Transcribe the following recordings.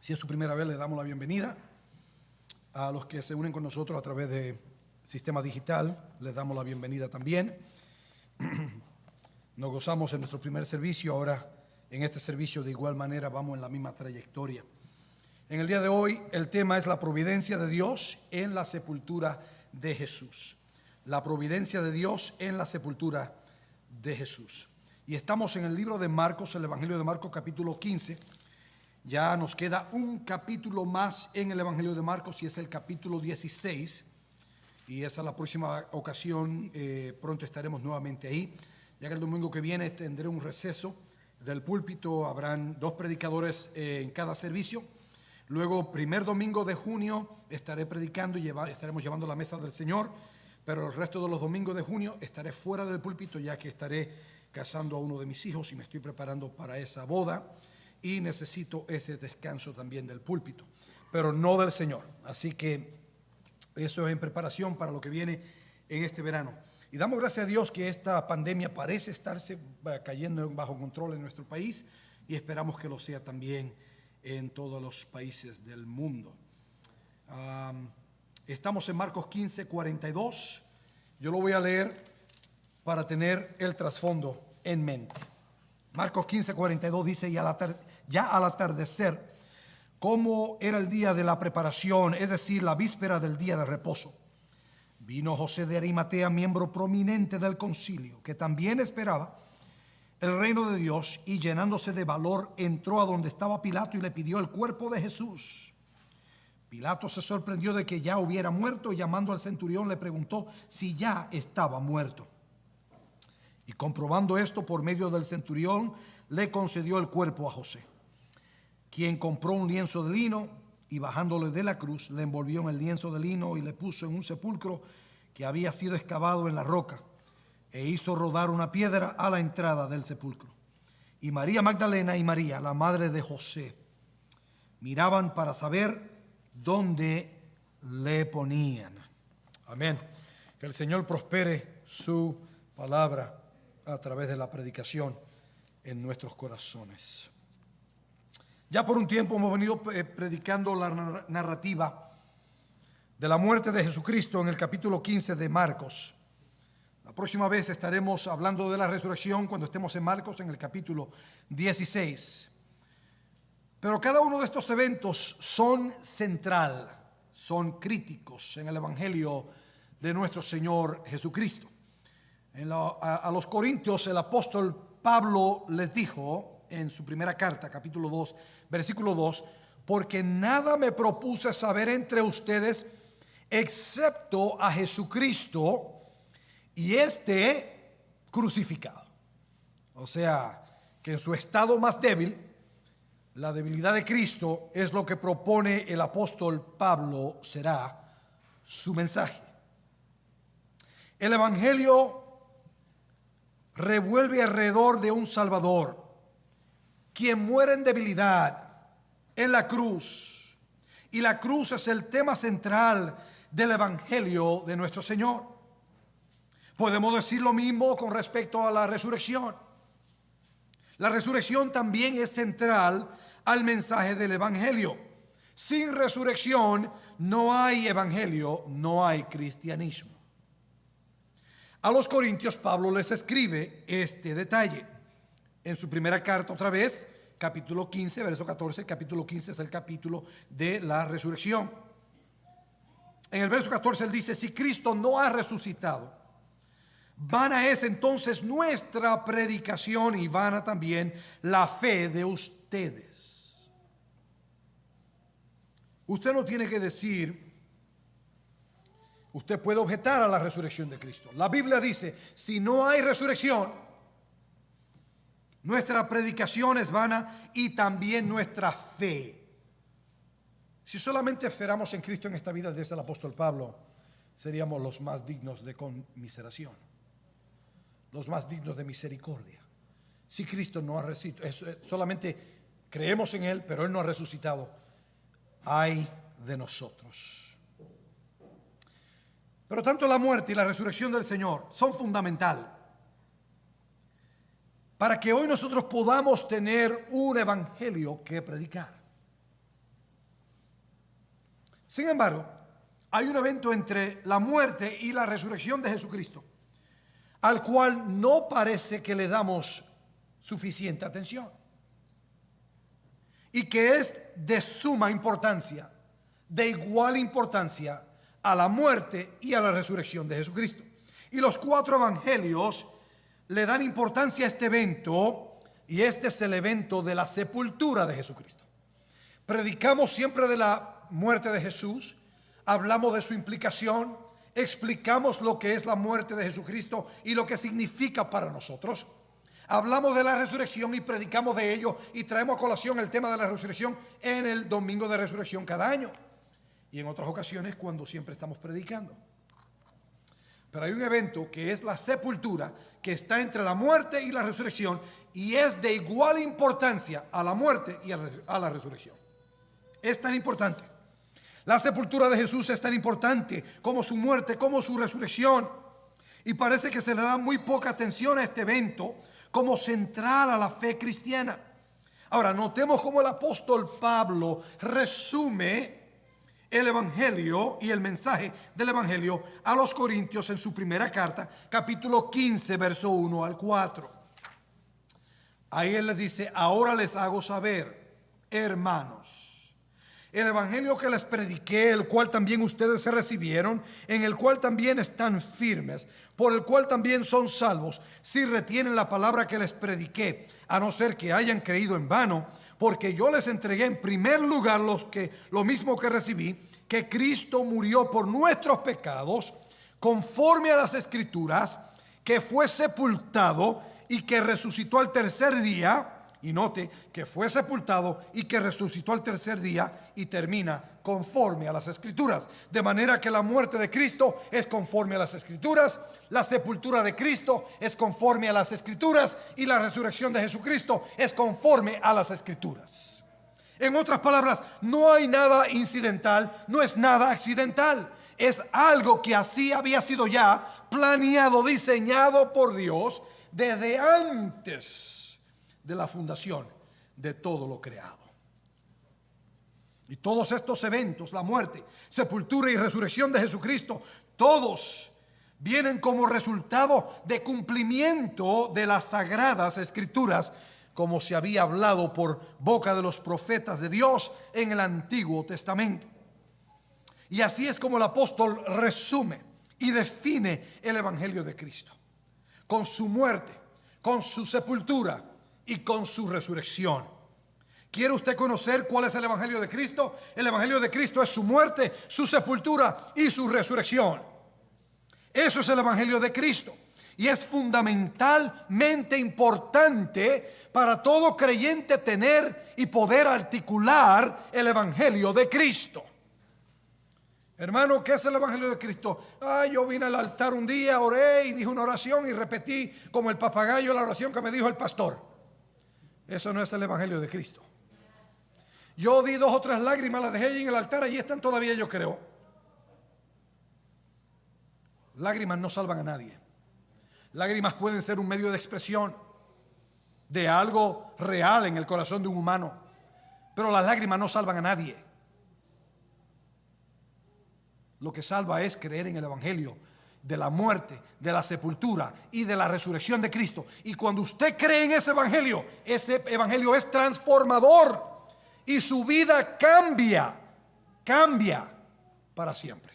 Si es su primera vez, le damos la bienvenida. A los que se unen con nosotros a través de sistema digital, les damos la bienvenida también. Nos gozamos en nuestro primer servicio. Ahora, en este servicio, de igual manera, vamos en la misma trayectoria. En el día de hoy, el tema es la providencia de Dios en la sepultura de Jesús. La providencia de Dios en la sepultura de Jesús. Y estamos en el libro de Marcos, el Evangelio de Marcos, capítulo 15. Ya nos queda un capítulo más en el Evangelio de Marcos y es el capítulo 16. Y esa es la próxima ocasión, pronto estaremos nuevamente ahí. Ya que el domingo que viene tendré un receso del púlpito, habrán 2 predicadores en cada servicio. Luego, primer domingo de junio, estaré predicando y estaremos llevando la mesa del Señor. Pero el resto de los domingos de junio estaré fuera del púlpito, ya que estaré casando a uno de mis hijos y me estoy preparando para esa boda. Y necesito ese descanso también del púlpito, pero no del Señor. Así que eso es en preparación para lo que viene en este verano. Y damos gracias a Dios que esta pandemia parece estarse cayendo bajo control en nuestro país y esperamos que lo sea también en todos los países del mundo. Estamos en Marcos 15, 42. Yo lo voy a leer para tener el trasfondo en mente. Marcos 15, 42 dice, ya al atardecer, como era el día de la preparación, es decir, la víspera del día de reposo, vino José de Arimatea, miembro prominente del concilio, que también esperaba el reino de Dios, y llenándose de valor, entró a donde estaba Pilato y le pidió el cuerpo de Jesús. Pilato se sorprendió de que ya hubiera muerto y llamando al centurión le preguntó si ya estaba muerto. Y comprobando esto por medio del centurión, le concedió el cuerpo a José, quien compró un lienzo de lino y bajándole de la cruz, le envolvió en el lienzo de lino y le puso en un sepulcro que había sido excavado en la roca, e hizo rodar una piedra a la entrada del sepulcro. Y María Magdalena y María, la madre de José, miraban para saber dónde le ponían. Amén. Que el Señor prospere su palabra a través de la predicación en nuestros corazones. Ya por un tiempo hemos venido predicando la narrativa de la muerte de Jesucristo en el capítulo 15 de Marcos. La próxima vez estaremos hablando de la resurrección cuando estemos en Marcos en el capítulo 16. Pero cada uno de estos eventos son central, son críticos en el Evangelio de nuestro Señor Jesucristo. A los Corintios el apóstol Pablo les dijo en su primera carta, capítulo 2, versículo 2, porque nada me propuse saber entre ustedes excepto a Jesucristo y este crucificado. O sea, que en su estado más débil, la debilidad de Cristo es lo que propone el apóstol Pablo será su mensaje. El Evangelio revuelve alrededor de un Salvador, quien muere en debilidad en la cruz. Y la cruz es el tema central del Evangelio de nuestro Señor. Podemos decir lo mismo con respecto a la resurrección. La resurrección también es central al mensaje del Evangelio. Sin resurrección no hay Evangelio, no hay cristianismo. A los Corintios Pablo les escribe este detalle. En su primera carta otra vez, capítulo 15, verso 14, el capítulo 15 es el capítulo de la resurrección. En el verso 14 él dice, si Cristo no ha resucitado, vana es entonces nuestra predicación y vana también la fe de ustedes. Usted no tiene que decir, usted puede objetar a la resurrección de Cristo. La Biblia dice, si no hay resurrección, nuestra predicación es vana y también nuestra fe. Si solamente esperamos en Cristo en esta vida, dice el apóstol Pablo, seríamos los más dignos de conmiseración, los más dignos de misericordia. Si Cristo no ha resucitado, solamente creemos en Él, pero Él no ha resucitado, ay de nosotros. Pero tanto la muerte y la resurrección del Señor son fundamental para que hoy nosotros podamos tener un evangelio que predicar. Sin embargo, hay un evento entre la muerte y la resurrección de Jesucristo, al cual no parece que le damos suficiente atención, y que es de suma importancia, de igual importancia a la muerte y a la resurrección de Jesucristo. Y los 4 evangelios le dan importancia a este evento, y este es el evento de la sepultura de Jesucristo. Predicamos siempre de la muerte de Jesús, hablamos de su implicación, explicamos lo que es la muerte de Jesucristo y lo que significa para nosotros. Hablamos de la resurrección y predicamos de ello, y traemos a colación el tema de la resurrección en el domingo de resurrección cada año, y en otras ocasiones cuando siempre estamos predicando. Pero hay un evento que es la sepultura, que está entre la muerte y la resurrección, y es de igual importancia a la muerte y a la resurrección. Es tan importante. La sepultura de Jesús es tan importante como su muerte, como su resurrección. Y parece que se le da muy poca atención a este evento como central a la fe cristiana. Ahora, notemos cómo el apóstol Pablo resume el evangelio y el mensaje del evangelio a los Corintios en su primera carta, capítulo 15, verso 1 al 4. Ahí él les dice: ahora les hago saber, hermanos, el evangelio que les prediqué, el cual también ustedes se recibieron, en el cual también están firmes, por el cual también son salvos, si retienen la palabra que les prediqué, a no ser que hayan creído en vano, porque yo les entregué en primer lugar lo mismo que recibí, que Cristo murió por nuestros pecados, conforme a las Escrituras, que fue sepultado y que resucitó al tercer día. Y note que fue sepultado y que resucitó al tercer día, y termina conforme a las Escrituras. De manera que la muerte de Cristo es conforme a las Escrituras, la sepultura de Cristo es conforme a las Escrituras, y la resurrección de Jesucristo es conforme a las Escrituras. En otras palabras, no hay nada incidental, no es nada accidental. Es algo que así había sido ya planeado, diseñado por Dios desde antes de la fundación de todo lo creado. Y todos estos eventos, la muerte, sepultura y resurrección de Jesucristo, todos vienen como resultado de cumplimiento de las sagradas Escrituras, como se había hablado por boca de los profetas de Dios en el Antiguo Testamento. Y así es como el apóstol resume y define el evangelio de Cristo, con su muerte, con su sepultura y con su resurrección. ¿Quiere usted conocer cuál es el evangelio de Cristo? El evangelio de Cristo es su muerte, su sepultura y su resurrección. Eso es el evangelio de Cristo, y es fundamentalmente importante para todo creyente tener y poder articular el evangelio de Cristo. Hermano, ¿qué es el evangelio de Cristo? Yo vine al altar un día, oré y dije una oración y repetí como el papagayo la oración que me dijo el pastor. Eso no es el evangelio de Cristo. Yo di 2 o 3 lágrimas, las dejé ahí en el altar, allí están todavía, yo creo. Lágrimas no salvan a nadie. Lágrimas pueden ser un medio de expresión de algo real en el corazón de un humano, pero las lágrimas no salvan a nadie. Lo que salva es creer en el evangelio de la muerte, de la sepultura y de la resurrección de Cristo. Y cuando usted cree en ese evangelio es transformador, y su vida cambia para siempre.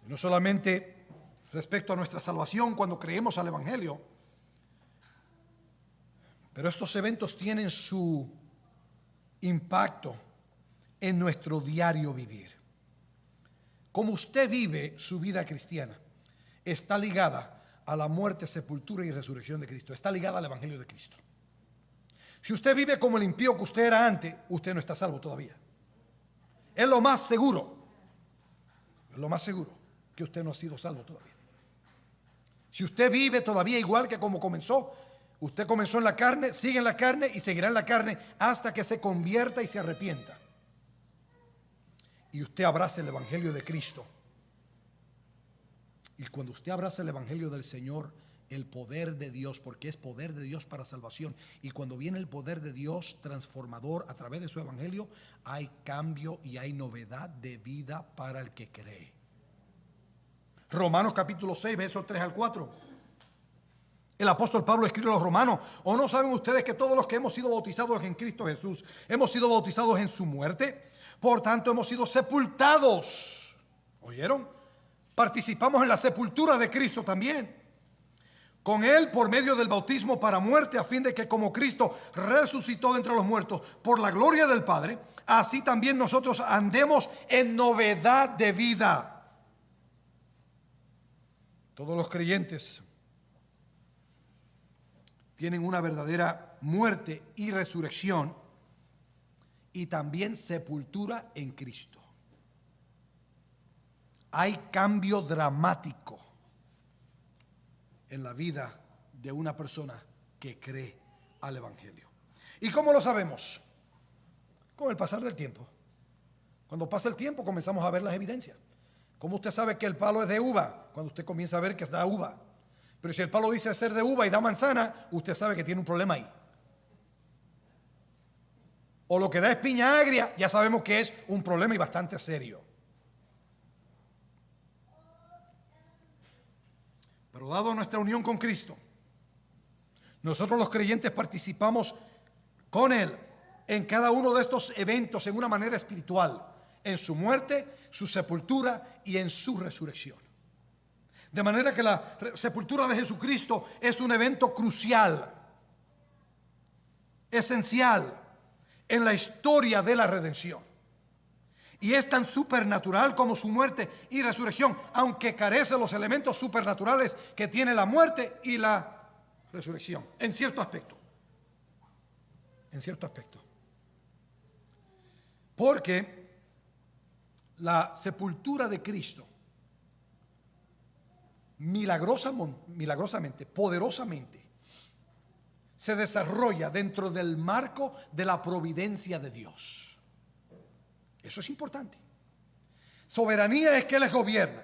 No solamente respecto a nuestra salvación cuando creemos al evangelio, pero estos eventos tienen su impacto en nuestro diario vivir. Como usted vive su vida cristiana está ligada a la muerte, sepultura y resurrección de Cristo. Está ligada al evangelio de Cristo. Si usted vive como el impío que usted era antes, usted no está salvo todavía. Es lo más seguro. Es lo más seguro que usted no ha sido salvo todavía. Si usted vive todavía igual que como comenzó, usted comenzó en la carne, sigue en la carne y seguirá en la carne hasta que se convierta y se arrepienta. Y usted abraza el evangelio de Cristo. Y cuando usted abraza el evangelio del Señor el poder de Dios, porque es poder de Dios para salvación. Y cuando viene el poder de Dios transformador a través de su evangelio, hay cambio y hay novedad de vida para el que cree. Romanos capítulo 6, versos 3 al 4. El apóstol Pablo escribe a los romanos: ¿o no saben ustedes que todos los que hemos sido bautizados en Cristo Jesús hemos sido bautizados en su muerte? Por tanto hemos sido sepultados. ¿Oyeron? Participamos en la sepultura de Cristo también, con Él por medio del bautismo para muerte, a fin de que como Cristo resucitó de entre los muertos por la gloria del Padre, así también nosotros andemos en novedad de vida. Todos los creyentes tienen una verdadera muerte y resurrección, y también sepultura en Cristo. Hay cambio dramático en la vida de una persona que cree al evangelio. ¿Y cómo lo sabemos? Con el pasar del tiempo. Cuando pasa el tiempo comenzamos a ver las evidencias. ¿Cómo usted sabe que el palo es de uva? Cuando usted comienza a ver que da uva. Pero si el palo dice ser de uva y da manzana, usted sabe que tiene un problema ahí. O lo que da es piña agria, ya sabemos que es un problema y bastante serio. Pero dado nuestra unión con Cristo, nosotros los creyentes participamos con Él en cada uno de estos eventos en una manera espiritual, en su muerte, su sepultura y en su resurrección. De manera que la sepultura de Jesucristo es un evento crucial, esencial en la historia de la redención. Y es tan supernatural como su muerte y resurrección, aunque carece de los elementos supernaturales que tiene la muerte y la resurrección, en cierto aspecto. En cierto aspecto. Porque la sepultura de Cristo milagrosamente, poderosamente, se desarrolla dentro del marco de la providencia de Dios. Eso es importante. Soberanía es que Él gobierna,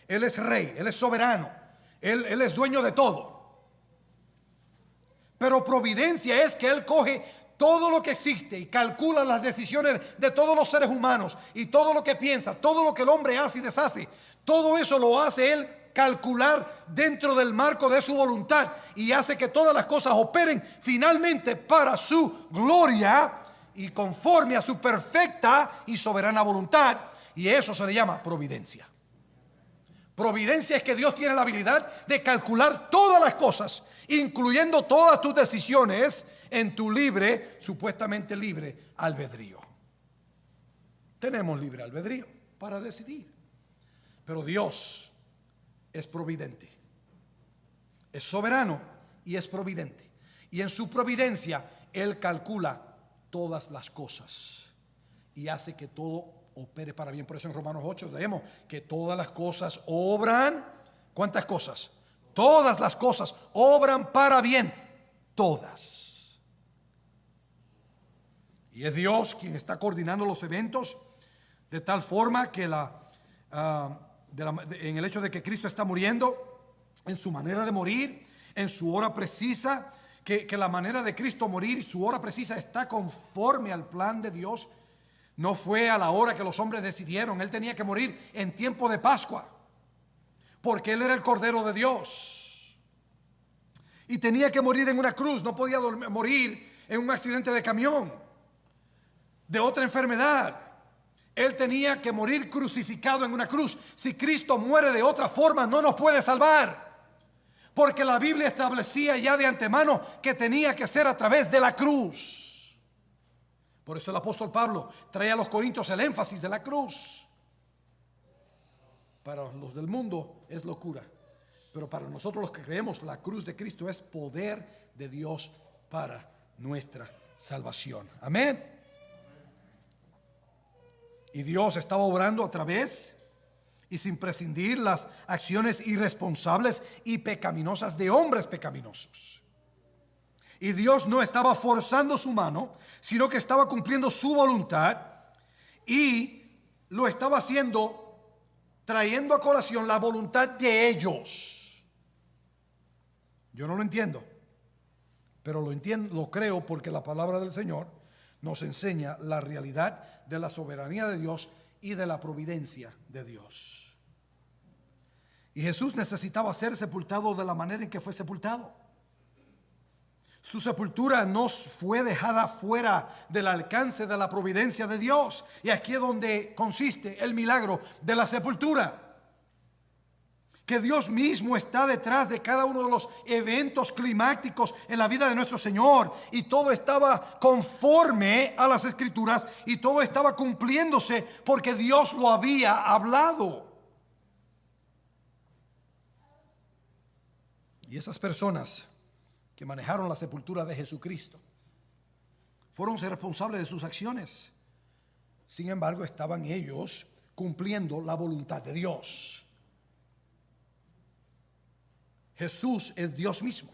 Él es rey, Él es soberano, Él es dueño de todo. Pero providencia es que Él coge todo lo que existe y calcula las decisiones de todos los seres humanos y todo lo que piensa, todo lo que el hombre hace y deshace. Todo eso lo hace Él calcular dentro del marco de su voluntad, y hace que todas las cosas operen finalmente para su gloria y conforme a su perfecta y soberana voluntad. Y eso se le llama providencia. Providencia es que Dios tiene la habilidad de calcular todas las cosas, incluyendo todas tus decisiones, en tu supuestamente libre albedrío. Tenemos libre albedrío para decidir, pero Dios es providente, es soberano y es providente. Y en su providencia Él calcula todas las cosas y hace que todo opere para bien. Por eso en Romanos 8 leemos que todas las cosas obran. ¿Cuántas cosas? Todas las cosas obran para bien. Todas. Y es Dios quien está coordinando los eventos de tal forma que en el hecho de que Cristo está muriendo, en su manera de morir, en su hora precisa, que la manera de Cristo morir y su hora precisa está conforme al plan de Dios. No fue a la hora que los hombres decidieron. Él tenía que morir en tiempo de Pascua, porque Él era el Cordero de Dios. Y tenía que morir en una cruz. No podía morir en un accidente de camión, de otra enfermedad. Él tenía que morir crucificado en una cruz. Si Cristo muere de otra forma, no nos puede salvar, porque la Biblia establecía ya de antemano que tenía que ser a través de la cruz. Por eso el apóstol Pablo trae a los corintios el énfasis de la cruz. Para los del mundo es locura, pero para nosotros los que creemos, la cruz de Cristo es poder de Dios para nuestra salvación. Amén. Y Dios estaba obrando a través y sin prescindir las acciones irresponsables y pecaminosas de hombres pecaminosos. Y Dios no estaba forzando su mano, sino que estaba cumpliendo su voluntad, y lo estaba haciendo trayendo a colación la voluntad de ellos. Yo no lo entiendo, pero lo entiendo, lo creo porque la palabra del Señor nos enseña la realidad de la soberanía de Dios y de la providencia de Dios. Y Jesús necesitaba ser sepultado de la manera en que fue sepultado. Su sepultura no fue dejada fuera del alcance de la providencia de Dios. Y aquí es donde consiste el milagro de la sepultura. Que Dios mismo está detrás de cada uno de los eventos climáticos en la vida de nuestro Señor. Y todo estaba conforme a las Escrituras y todo estaba cumpliéndose porque Dios lo había hablado. Y esas personas que manejaron la sepultura de Jesucristo fueron responsables de sus acciones. Sin embargo, estaban ellos cumpliendo la voluntad de Dios. Jesús es Dios mismo.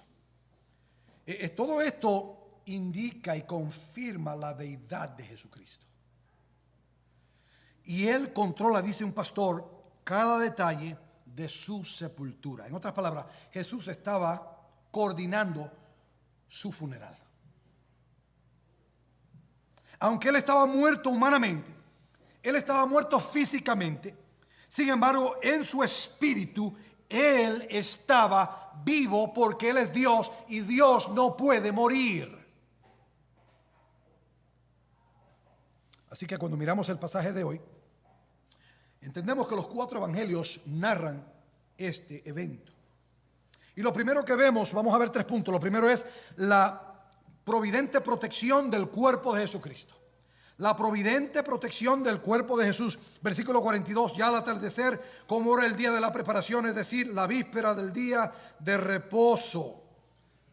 Todo esto indica y confirma la deidad de Jesucristo. Y Él controla, dice un pastor, cada detalle de su sepultura. En otras palabras, Jesús estaba coordinando su funeral. Aunque Él estaba muerto humanamente, Él estaba muerto físicamente, sin embargo, en su espíritu, Él estaba vivo porque Él es Dios y Dios no puede morir. Así que cuando miramos el pasaje de hoy, entendemos que los 4 evangelios narran este evento. Y lo primero que vemos, vamos a ver 3 puntos. Lo primero es la providente protección del cuerpo de Jesucristo. La providente protección del cuerpo de Jesús. Versículo 42, ya al atardecer, como era el día de la preparación, es decir, la víspera del día de reposo.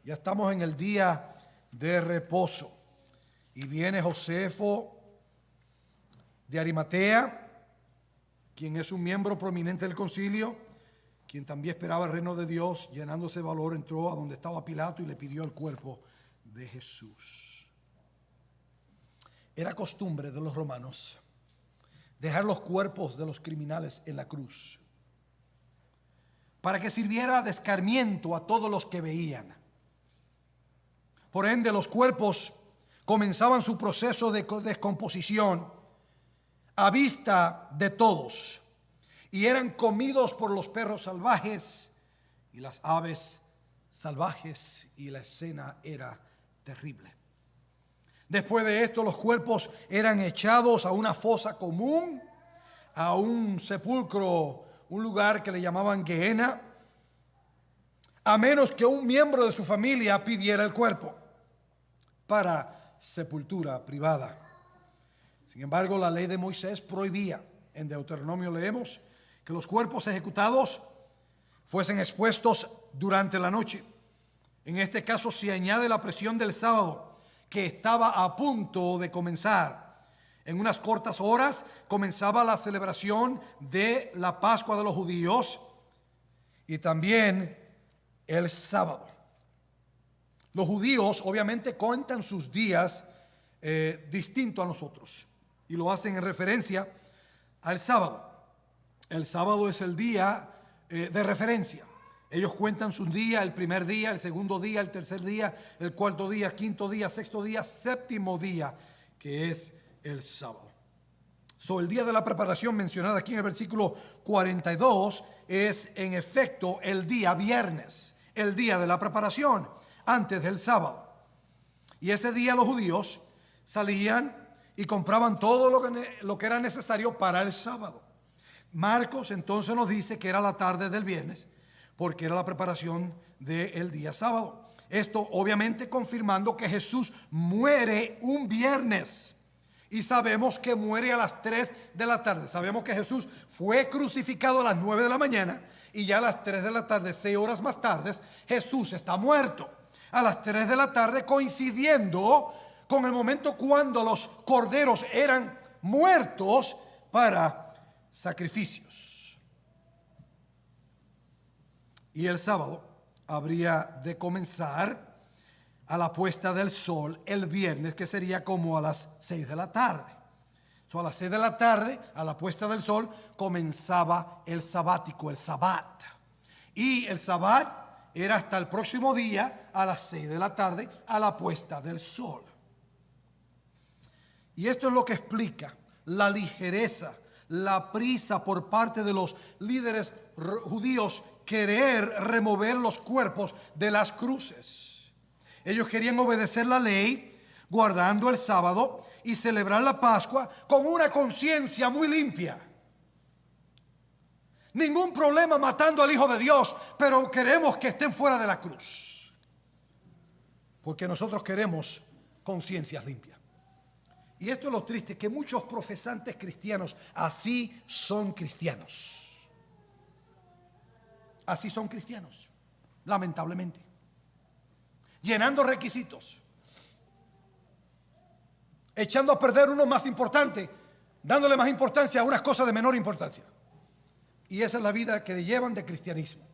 Ya estamos en el día de reposo. Y viene Josefo de Arimatea, quien es un miembro prominente del concilio, quien también esperaba el reino de Dios, llenándose de valor, entró a donde estaba Pilato y le pidió el cuerpo de Jesús. Era costumbre de los romanos dejar los cuerpos de los criminales en la cruz para que sirviera de escarmiento a todos los que veían. Por ende, los cuerpos comenzaban su proceso de descomposición a vista de todos y eran comidos por los perros salvajes y las aves salvajes, y la escena era terrible. Después de esto, los cuerpos eran echados a una fosa común, a un sepulcro, un lugar que le llamaban Gehenna, a menos que un miembro de su familia pidiera el cuerpo para sepultura privada. Sin embargo, la ley de Moisés prohibía. En Deuteronomio leemos que los cuerpos ejecutados fuesen expuestos durante la noche. En este caso se añade la presión del sábado, que estaba a punto de comenzar. En unas cortas horas comenzaba la celebración de la Pascua de los judíos y también el sábado. Los judíos obviamente cuentan sus días distinto a nosotros y lo hacen en referencia al sábado. El sábado es el día de referencia. Ellos cuentan su día, el primer día, el segundo día, el tercer día, el cuarto día, quinto día, sexto día, séptimo día, que es el sábado. El día de la preparación mencionado aquí en el versículo 42 es en efecto el día viernes, el día de la preparación, antes del sábado. Y ese día los judíos salían y compraban todo lo que era necesario para el sábado. Marcos entonces nos dice que era la tarde del viernes, porque era la preparación del día sábado. Esto obviamente confirmando que Jesús muere un viernes. Y sabemos que muere a las 3 de la tarde. Sabemos que Jesús fue crucificado a las 9 de la mañana. Y ya a las 3 de la tarde, 6 horas más tarde, Jesús está muerto. A las 3 de la tarde, coincidiendo con el momento cuando los corderos eran muertos para sacrificios. Y el sábado habría de comenzar a la puesta del sol el viernes, que sería como a las 6 de la tarde. A las 6 de la tarde, a la puesta del sol, comenzaba el sabático, el sabbat. Y el sabbat era hasta el próximo día a las 6 de la tarde, a la puesta del sol. Y esto es lo que explica la ligereza, la prisa por parte de los líderes judíos querer remover los cuerpos de las cruces. Ellos querían obedecer la ley, guardando el sábado y celebrar la Pascua con una conciencia muy limpia. Ningún problema matando al Hijo de Dios, pero queremos que estén fuera de la cruz, porque nosotros queremos conciencias limpias. Y esto es lo triste, que muchos profesantes cristianos así son cristianos. Así son cristianos, lamentablemente. Llenando requisitos, echando a perder uno más importante, dándole más importancia a unas cosas de menor importancia. Y esa es la vida que llevan de cristianismo.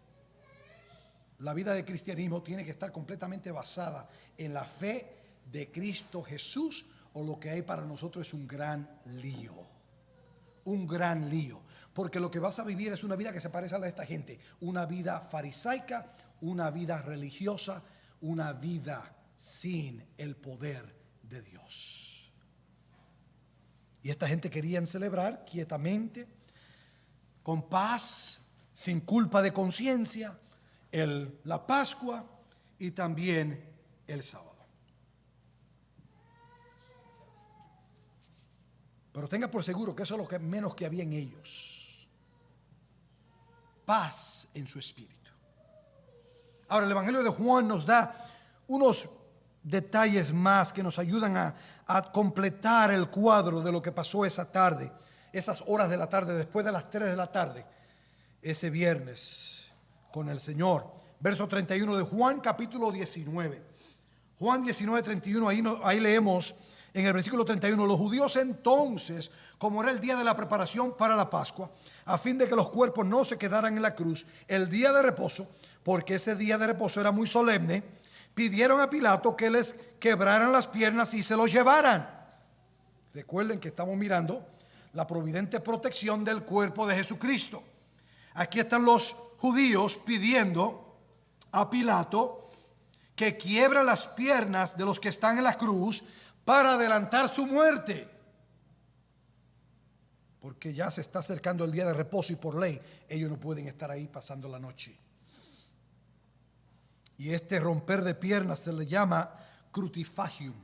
La vida de cristianismo tiene que estar completamente basada en la fe de Cristo Jesús, o lo que hay para nosotros es un gran lío. Un gran lío. Porque lo que vas a vivir es una vida que se parece a la de esta gente. Una vida farisaica, una vida religiosa, una vida sin el poder de Dios. Y esta gente querían celebrar quietamente, con paz, sin culpa de conciencia, la Pascua y también el sábado. Pero tenga por seguro que eso es lo que menos que había en ellos. Paz en su espíritu. Ahora, el Evangelio de Juan nos da unos detalles más que nos ayudan a completar el cuadro de lo que pasó esa tarde, esas horas de la tarde, después de las 3 de la tarde, ese viernes con el Señor. Verso 31 de Juan, capítulo 19. Juan 19, 31, ahí leemos en el versículo 31, los judíos entonces, como era el día de la preparación para la Pascua, a fin de que los cuerpos no se quedaran en la cruz, el día de reposo, porque ese día de reposo era muy solemne, pidieron a Pilato que les quebraran las piernas y se los llevaran. Recuerden que estamos mirando la providente protección del cuerpo de Jesucristo. Aquí están los judíos pidiendo a Pilato que quiebra las piernas de los que están en la cruz para adelantar su muerte, porque ya se está acercando el día de reposo y por ley ellos no pueden estar ahí pasando la noche. Y este romper de piernas se le llama crucifagium,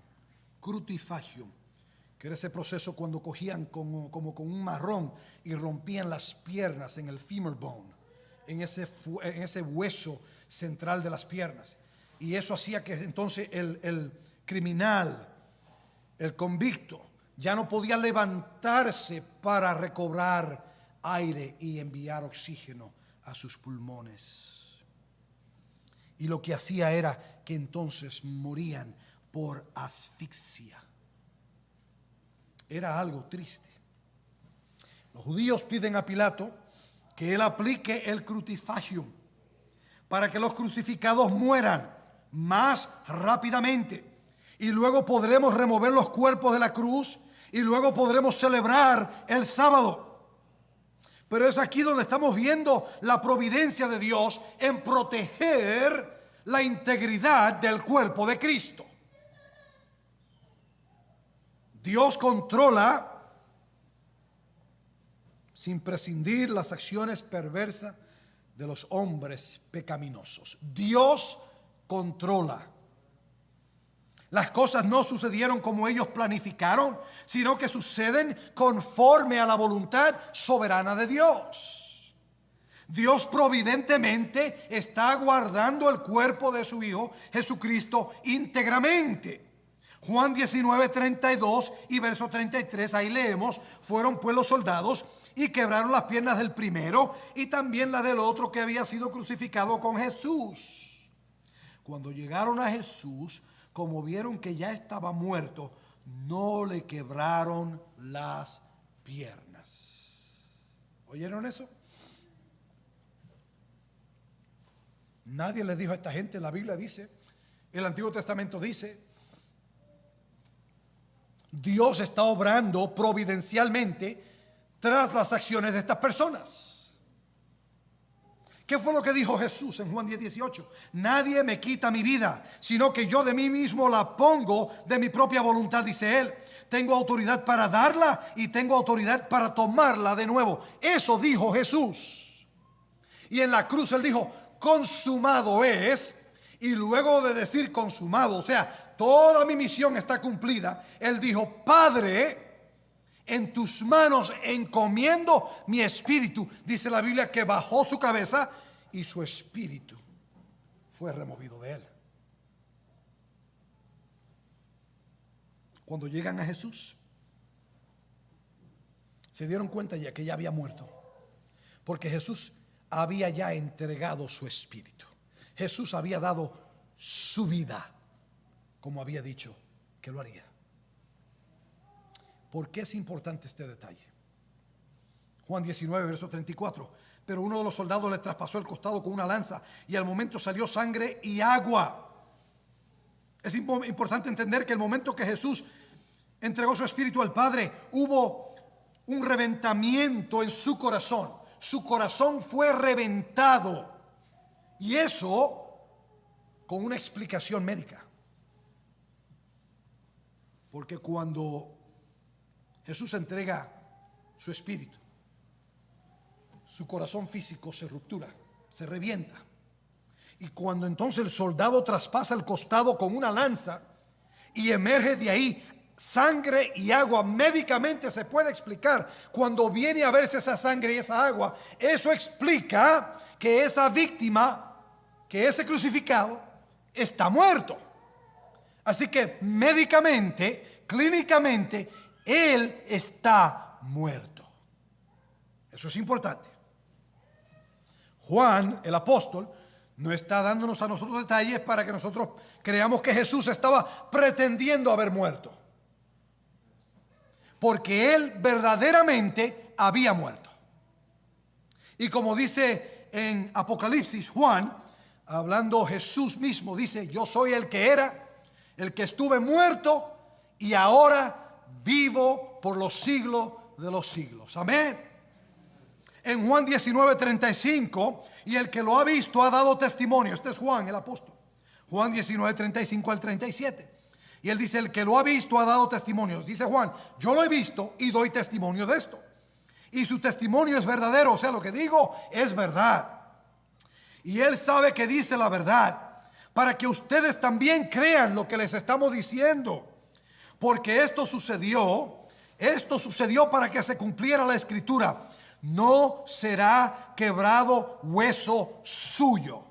que era ese proceso cuando cogían como con un marrón y rompían las piernas en el femur bone, en ese hueso central de las piernas. Y eso hacía que entonces el criminal, el convicto, ya no podía levantarse para recobrar aire y enviar oxígeno a sus pulmones. Y lo que hacía era que entonces morían por asfixia. Era algo triste. Los judíos piden a Pilato que él aplique el crucifagium para que los crucificados mueran más rápidamente. Y luego podremos remover los cuerpos de la cruz y luego podremos celebrar el sábado. Pero es aquí donde estamos viendo la providencia de Dios en proteger la integridad del cuerpo de Cristo. Dios controla sin prescindir las acciones perversas de los hombres pecaminosos. Dios controla. Las cosas no sucedieron como ellos planificaron, sino que suceden conforme a la voluntad soberana de Dios. Dios providentemente está guardando el cuerpo de su Hijo Jesucristo íntegramente. Juan 19, 32 y verso 33, ahí leemos, fueron pues los soldados y quebraron las piernas del primero y también las del otro que había sido crucificado con Jesús. Cuando llegaron a Jesús, como vieron que ya estaba muerto, no le quebraron las piernas. ¿Oyeron eso? Nadie le dijo a esta gente, la Biblia dice, el Antiguo Testamento dice, Dios está obrando providencialmente tras las acciones de estas personas. ¿Qué fue lo que dijo Jesús en Juan 10:18? Nadie me quita mi vida, sino que yo de mí mismo la pongo de mi propia voluntad, dice él. Tengo autoridad para darla y tengo autoridad para tomarla de nuevo. Eso dijo Jesús. Y en la cruz él dijo, consumado es. Y luego de decir consumado, o sea, toda mi misión está cumplida, él dijo, Padre, en tus manos encomiendo mi espíritu. Dice la Biblia que bajó su cabeza y su espíritu fue removido de él. Cuando llegan a Jesús, se dieron cuenta ya que ya había muerto, porque Jesús había ya entregado su espíritu. Jesús había dado su vida, como había dicho que lo haría. ¿Por qué es importante este detalle? Juan 19, verso 34. Pero uno de los soldados le traspasó el costado con una lanza y al momento salió sangre y agua. Es importante entender que el momento que Jesús entregó su espíritu al Padre, hubo un reventamiento en su corazón. Su corazón fue reventado. Y eso con una explicación médica. Porque cuando Jesús entrega su espíritu, su corazón físico se ruptura, se revienta. Y cuando entonces el soldado traspasa el costado con una lanza y emerge de ahí sangre y agua, médicamente se puede explicar. Cuando viene a verse esa sangre y esa agua, eso explica que esa víctima, que ese crucificado, está muerto. Así que médicamente, clínicamente, él está muerto. Eso es importante. Juan, el apóstol, no está dándonos a nosotros detalles para que nosotros creamos que Jesús estaba pretendiendo haber muerto. Porque él verdaderamente había muerto. Y como dice en Apocalipsis Juan, hablando Jesús mismo, dice, yo soy el que era, el que estuve muerto y ahora vivo por los siglos de los siglos. Amén. En Juan 19:35, y el que lo ha visto ha dado testimonio. Este es Juan el apóstol. Juan 19:35 al 37. Y él dice, el que lo ha visto ha dado testimonio. Dice Juan, yo lo he visto y doy testimonio de esto. Y su testimonio es verdadero, o sea, lo que digo es verdad. Y él sabe que dice la verdad, para que ustedes también crean lo que les estamos diciendo. Porque esto sucedió para que se cumpliera la escritura. No será quebrado hueso suyo.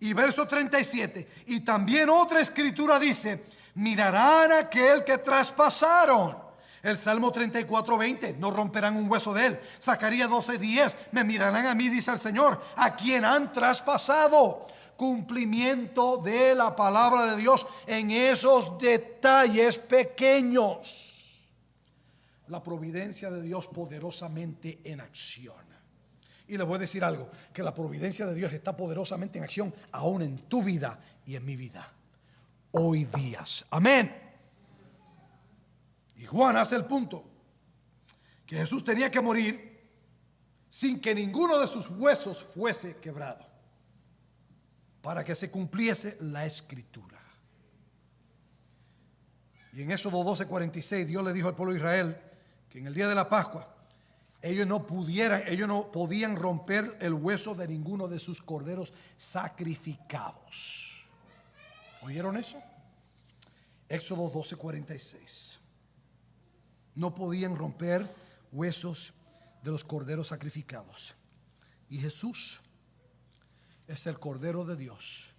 Y verso 37. Y también otra escritura dice, mirarán a aquel que traspasaron. El Salmo 34:20, no romperán un hueso de él. Zacarías 12:10, me mirarán a mí, dice el Señor, a quien han traspasado. Cumplimiento de la palabra de Dios en esos detalles pequeños. La providencia de Dios poderosamente en acción. Y les voy a decir algo, que la providencia de Dios está poderosamente en acción aún en tu vida y en mi vida. Hoy días. Amén. Y Juan hace el punto que Jesús tenía que morir sin que ninguno de sus huesos fuese quebrado, para que se cumpliese la escritura. Y en Éxodo 12:46 Dios le dijo al pueblo de Israel que en el día de la Pascua ellos no podían romper el hueso de ninguno de sus corderos sacrificados. ¿Oyeron eso? Éxodo 12:46. No podían romper huesos de los corderos sacrificados. Y Jesús es el Cordero de Dios,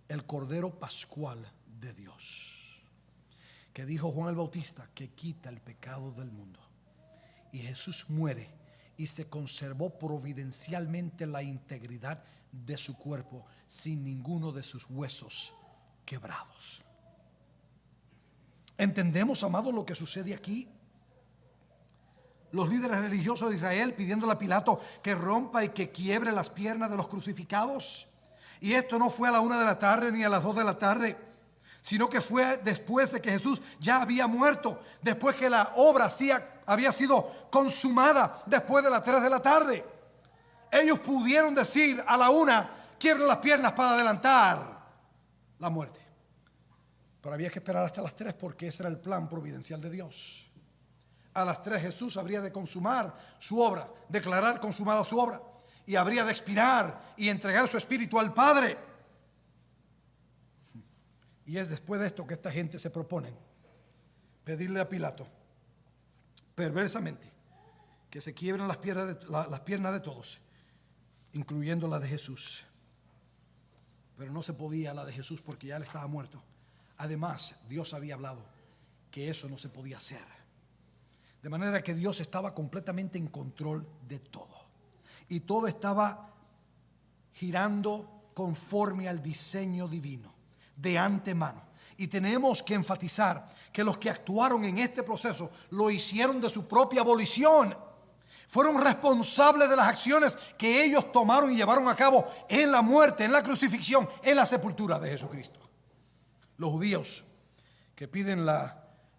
el Cordero Pascual de Dios, que dijo Juan el Bautista, que quita el pecado del mundo. Y Jesús muere y se conservó providencialmente la integridad de su cuerpo sin ninguno de sus huesos quebrados. ¿Entendemos, amados, lo que sucede aquí? Los líderes religiosos de Israel pidiéndole a Pilato que rompa y que quiebre las piernas de los crucificados. Y esto no fue a la 1 de la tarde ni a las 2 de la tarde, sino que fue después de que Jesús ya había muerto, después que la obra había sido consumada, después de las 3 de la tarde. ellos pudieron decir a la una: quiebren las piernas para adelantar la muerte. Pero había que esperar hasta las 3 porque ese era el plan providencial de Dios. A las 3 Jesús habría de consumar su obra, declarar consumada su obra, y habría de expirar y entregar su espíritu al Padre. Y es después de esto que esta gente se propone pedirle a Pilato, perversamente, que se quiebren las piernas de todos, incluyendo la de Jesús. Pero no se podía la de Jesús porque ya él estaba muerto. Además, Dios había hablado que eso no se podía hacer. De manera que Dios estaba completamente en control de todo. Y todo estaba girando conforme al diseño divino, de antemano. Y tenemos que enfatizar que los que actuaron en este proceso lo hicieron de su propia volición. Fueron responsables de las acciones que ellos tomaron y llevaron a cabo en la muerte, en la crucifixión, en la sepultura de Jesucristo. Los judíos que piden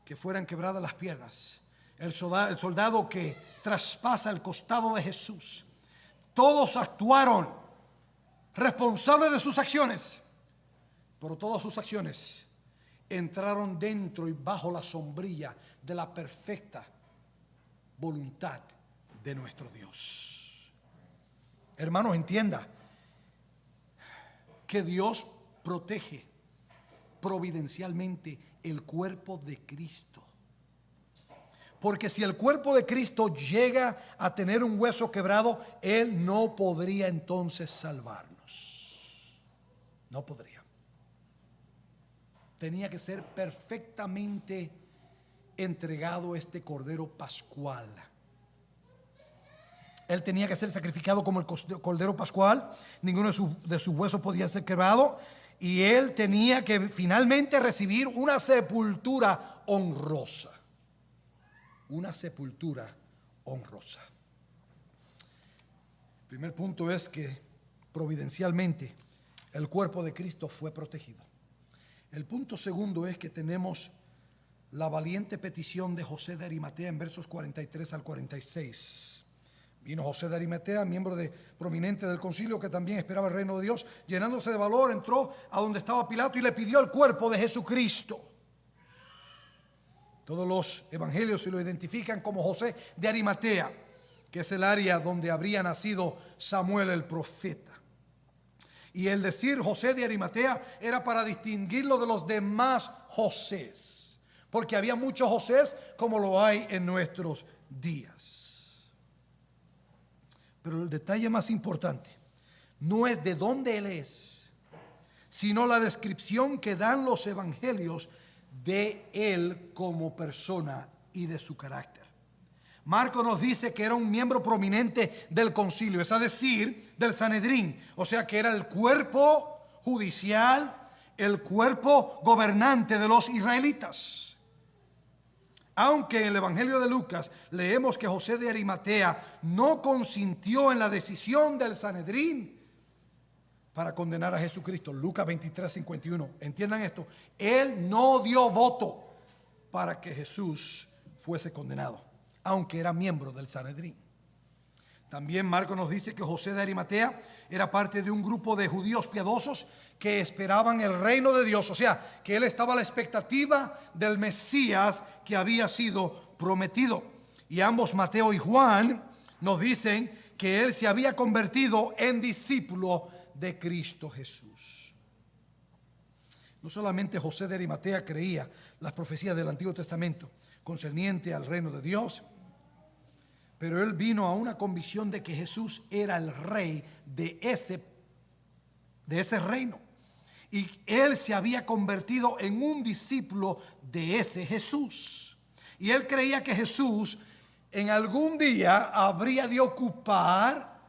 que fueran quebradas las piernas, el soldado que traspasa el costado de Jesús, todos actuaron responsables de sus acciones, pero todas sus acciones entraron dentro y bajo la sombrilla de la perfecta voluntad de nuestro Dios. Hermanos, entienda que Dios protege providencialmente el cuerpo de Cristo. Porque si el cuerpo de Cristo llega a tener un hueso quebrado, Él no podría entonces salvarnos. No podría. Tenía que ser perfectamente entregado este cordero pascual. Él tenía que ser sacrificado como el cordero pascual. Ninguno de sus huesos podía ser quebrado. Y él tenía que finalmente recibir una sepultura honrosa. Una sepultura honrosa. El primer punto es que providencialmente el cuerpo de Cristo fue protegido. El punto segundo es que tenemos la valiente petición de José de Arimatea en versos 43 al 46. Vino José de Arimatea, miembro prominente del concilio, que también esperaba el reino de Dios. Llenándose de valor, entró a donde estaba Pilato y le pidió el cuerpo de Jesucristo. Todos los evangelios se lo identifican como José de Arimatea, que es el área donde habría nacido Samuel el profeta. Y el decir José de Arimatea era para distinguirlo de los demás Josés, porque había muchos Josés como lo hay en nuestros días. Pero el detalle más importante no es de dónde él es, sino la descripción que dan los evangelios de él como persona y de su carácter. Marcos nos dice que era un miembro prominente del concilio, es decir, del Sanedrín, o sea que era el cuerpo judicial, el cuerpo gobernante de los israelitas. Aunque en el Evangelio de Lucas leemos que José de Arimatea no consintió en la decisión del Sanedrín para condenar a Jesucristo, Lucas 23:51, entiendan esto, él no dio voto para que Jesús fuese condenado, aunque era miembro del Sanedrín. También Marcos nos dice que José de Arimatea era parte de un grupo de judíos piadosos que esperaban el reino de Dios, o sea, que él estaba a la expectativa del Mesías que había sido prometido. Y ambos, Mateo y Juan, nos dicen que él se había convertido en discípulo de Cristo Jesús. No solamente José de Arimatea creía las profecías del Antiguo Testamento concerniente al reino de Dios, pero él vino a una convicción de que Jesús era el rey de ese reino. Y él se había convertido en un discípulo de ese Jesús. Y él creía que Jesús en algún día habría de ocupar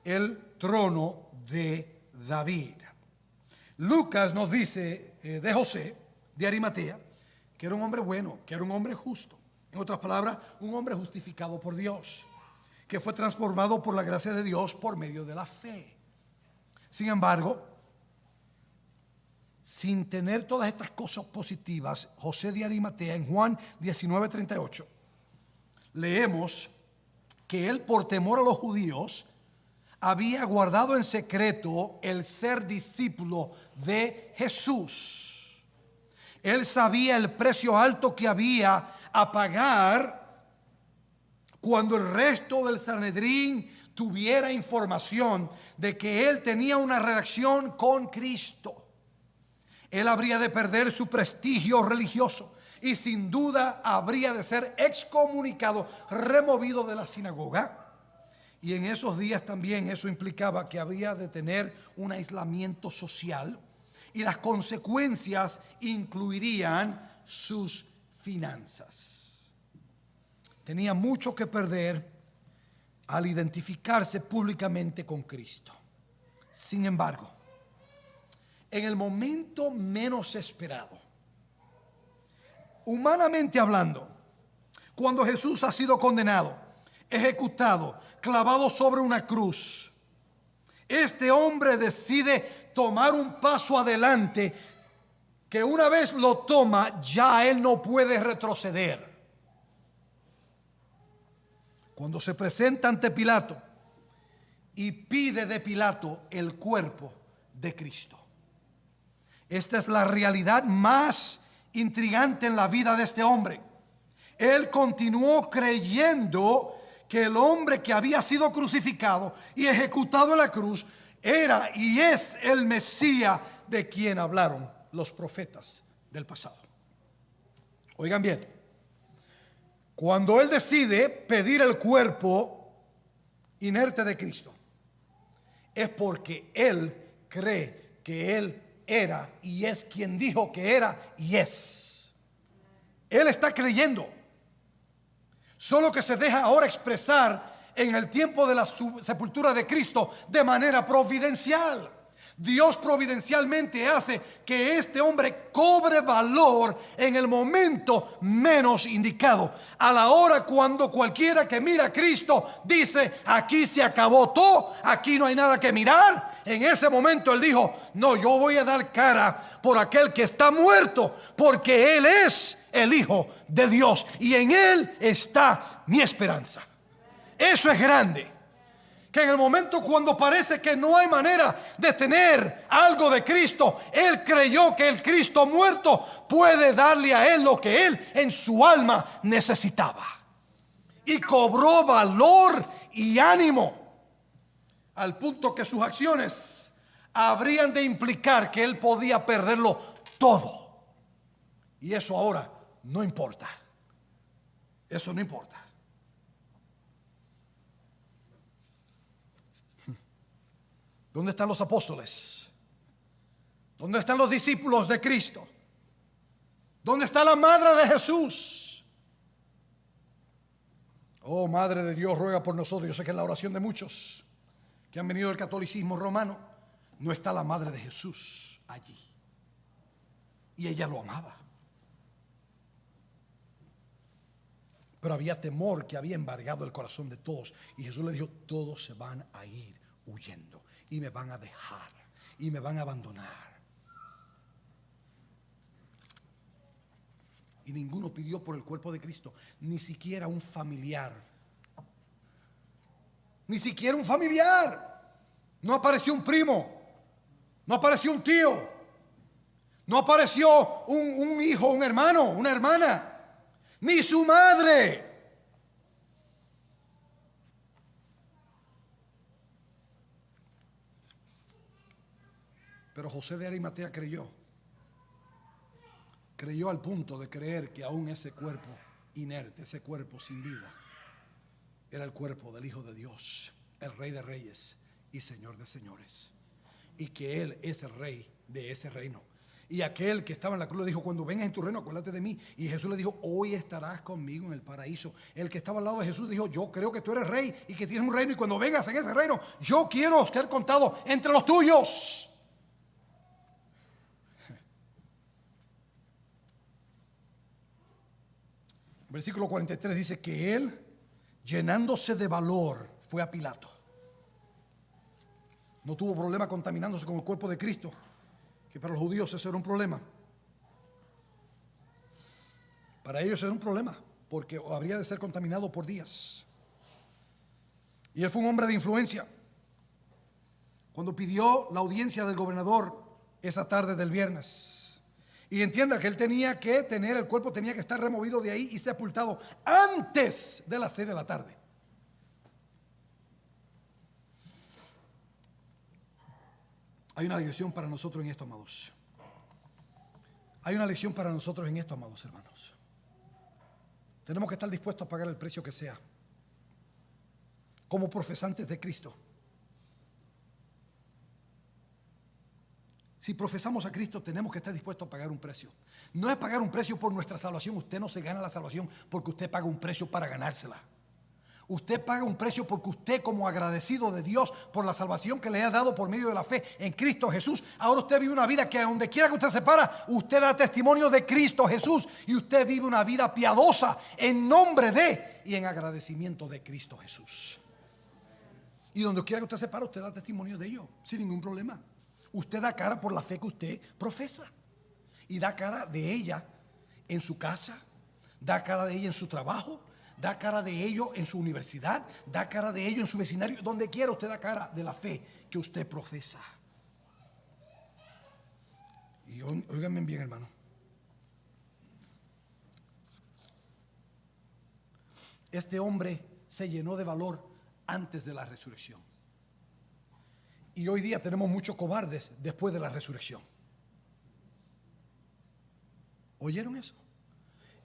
el trono de David. Lucas nos dice de José de Arimatea que era un hombre bueno, que era un hombre justo. En otras palabras, un hombre justificado por Dios, que fue transformado por la gracia de Dios por medio de la fe. Sin embargo, sin tener todas estas cosas positivas, José de Arimatea en Juan 19:38, leemos que él, por temor a los judíos, había guardado en secreto el ser discípulo de Jesús. Él sabía el precio alto que había a pagar cuando el resto del Sanedrín tuviera información de que él tenía una relación con Cristo. Él habría de perder su prestigio religioso y sin duda habría de ser excomunicado, removido de la sinagoga. Y en esos días también eso implicaba que había de tener un aislamiento social, y las consecuencias incluirían sus finanzas. Tenía mucho que perder al identificarse públicamente con Cristo. Sin embargo, en el momento menos esperado, humanamente hablando, cuando Jesús ha sido condenado, ejecutado, clavado sobre una cruz, este hombre decide tomar un paso adelante que una vez lo toma, ya él no puede retroceder. Cuando se presenta ante Pilato y pide de Pilato el cuerpo de Cristo. Esta es la realidad más intrigante en la vida de este hombre. Él continuó creyendo que el hombre que había sido crucificado y ejecutado en la cruz era y es el Mesías de quien hablaron los profetas del pasado. Oigan bien, cuando él decide pedir el cuerpo inerte de Cristo, es porque él cree que él era y es quien dijo que era y es. Él está creyendo, solo que se deja ahora expresar en el tiempo de la sepultura de Cristo de manera providencial. Dios providencialmente hace que este hombre cobre valor en el momento menos indicado. A la hora cuando cualquiera que mira a Cristo dice: aquí se acabó todo, aquí no hay nada que mirar. En ese momento él dijo: no, yo voy a dar cara por aquel que está muerto, porque él es el Hijo de Dios y en él está mi esperanza. Eso es grande. Que en el momento cuando parece que no hay manera de tener algo de Cristo, él creyó que el Cristo muerto puede darle a él lo que él en su alma necesitaba. Y cobró valor y ánimo al punto que sus acciones habrían de implicar que él podía perderlo todo. Y eso ahora no importa. Eso no importa. ¿Dónde están los apóstoles? ¿Dónde están los discípulos de Cristo? ¿Dónde está la madre de Jesús? Oh, Madre de Dios, ruega por nosotros. Yo sé que es la oración de muchos que han venido del catolicismo romano. No está la madre de Jesús allí. Y ella lo amaba. Pero había temor que había embargado el corazón de todos. Y Jesús le dijo: todos se van a ir huyendo y me van a dejar y me van a abandonar. Y ninguno pidió por el cuerpo de Cristo, ni siquiera un familiar. Ni siquiera un familiar. No apareció un primo, no apareció un tío, no apareció un hijo, un hermano, una hermana, ni su madre. Pero José de Arimatea creyó al punto de creer que aún ese cuerpo inerte, ese cuerpo sin vida, era el cuerpo del Hijo de Dios, el Rey de Reyes y Señor de Señores, y que Él es el Rey de ese reino. Y aquel que estaba en la cruz le dijo: cuando vengas en tu reino, acuérdate de mí. Y Jesús le dijo: hoy estarás conmigo en el paraíso. El que estaba al lado de Jesús dijo: yo creo que tú eres rey y que tienes un reino, y cuando vengas en ese reino, yo quiero ser contado entre los tuyos. Versículo 43 dice que él, llenándose de valor, fue a Pilato. No tuvo problema contaminándose con el cuerpo de Cristo, que para los judíos eso era un problema. Para ellos era un problema, porque habría de ser contaminado por días. Y él fue un hombre de influencia. cuando pidió la audiencia del gobernador esa tarde del viernes. Y entienda que él tenía que tener, el cuerpo tenía que estar removido de ahí y sepultado antes de las 6 de la tarde. Hay una lección para nosotros en esto, amados. Hay una lección para nosotros en esto, amados hermanos. Tenemos que estar dispuestos a pagar el precio que sea, como profesantes de Cristo. Si profesamos a Cristo, tenemos que estar dispuestos a pagar un precio. No es pagar un precio por nuestra salvación. Usted no se gana la salvación porque usted paga un precio para ganársela. Usted paga un precio porque usted, como agradecido de Dios por la salvación que le ha dado por medio de la fe en Cristo Jesús, ahora usted vive una vida que donde quiera que usted se para, usted da testimonio de Cristo Jesús, y usted vive una vida piadosa en nombre de y en agradecimiento de Cristo Jesús. Y donde quiera que usted se para, usted da testimonio de ello sin ningún problema. Usted da cara por la fe que usted profesa, y da cara de ella en su casa, da cara de ella en su trabajo, da cara de ello en su universidad, da cara de ello en su vecindario. Donde quiera usted da cara de la fe que usted profesa. Y óiganme bien, hermano. Este hombre se llenó de valor antes de la resurrección. Y hoy día tenemos muchos cobardes después de la resurrección. ¿Oyeron eso?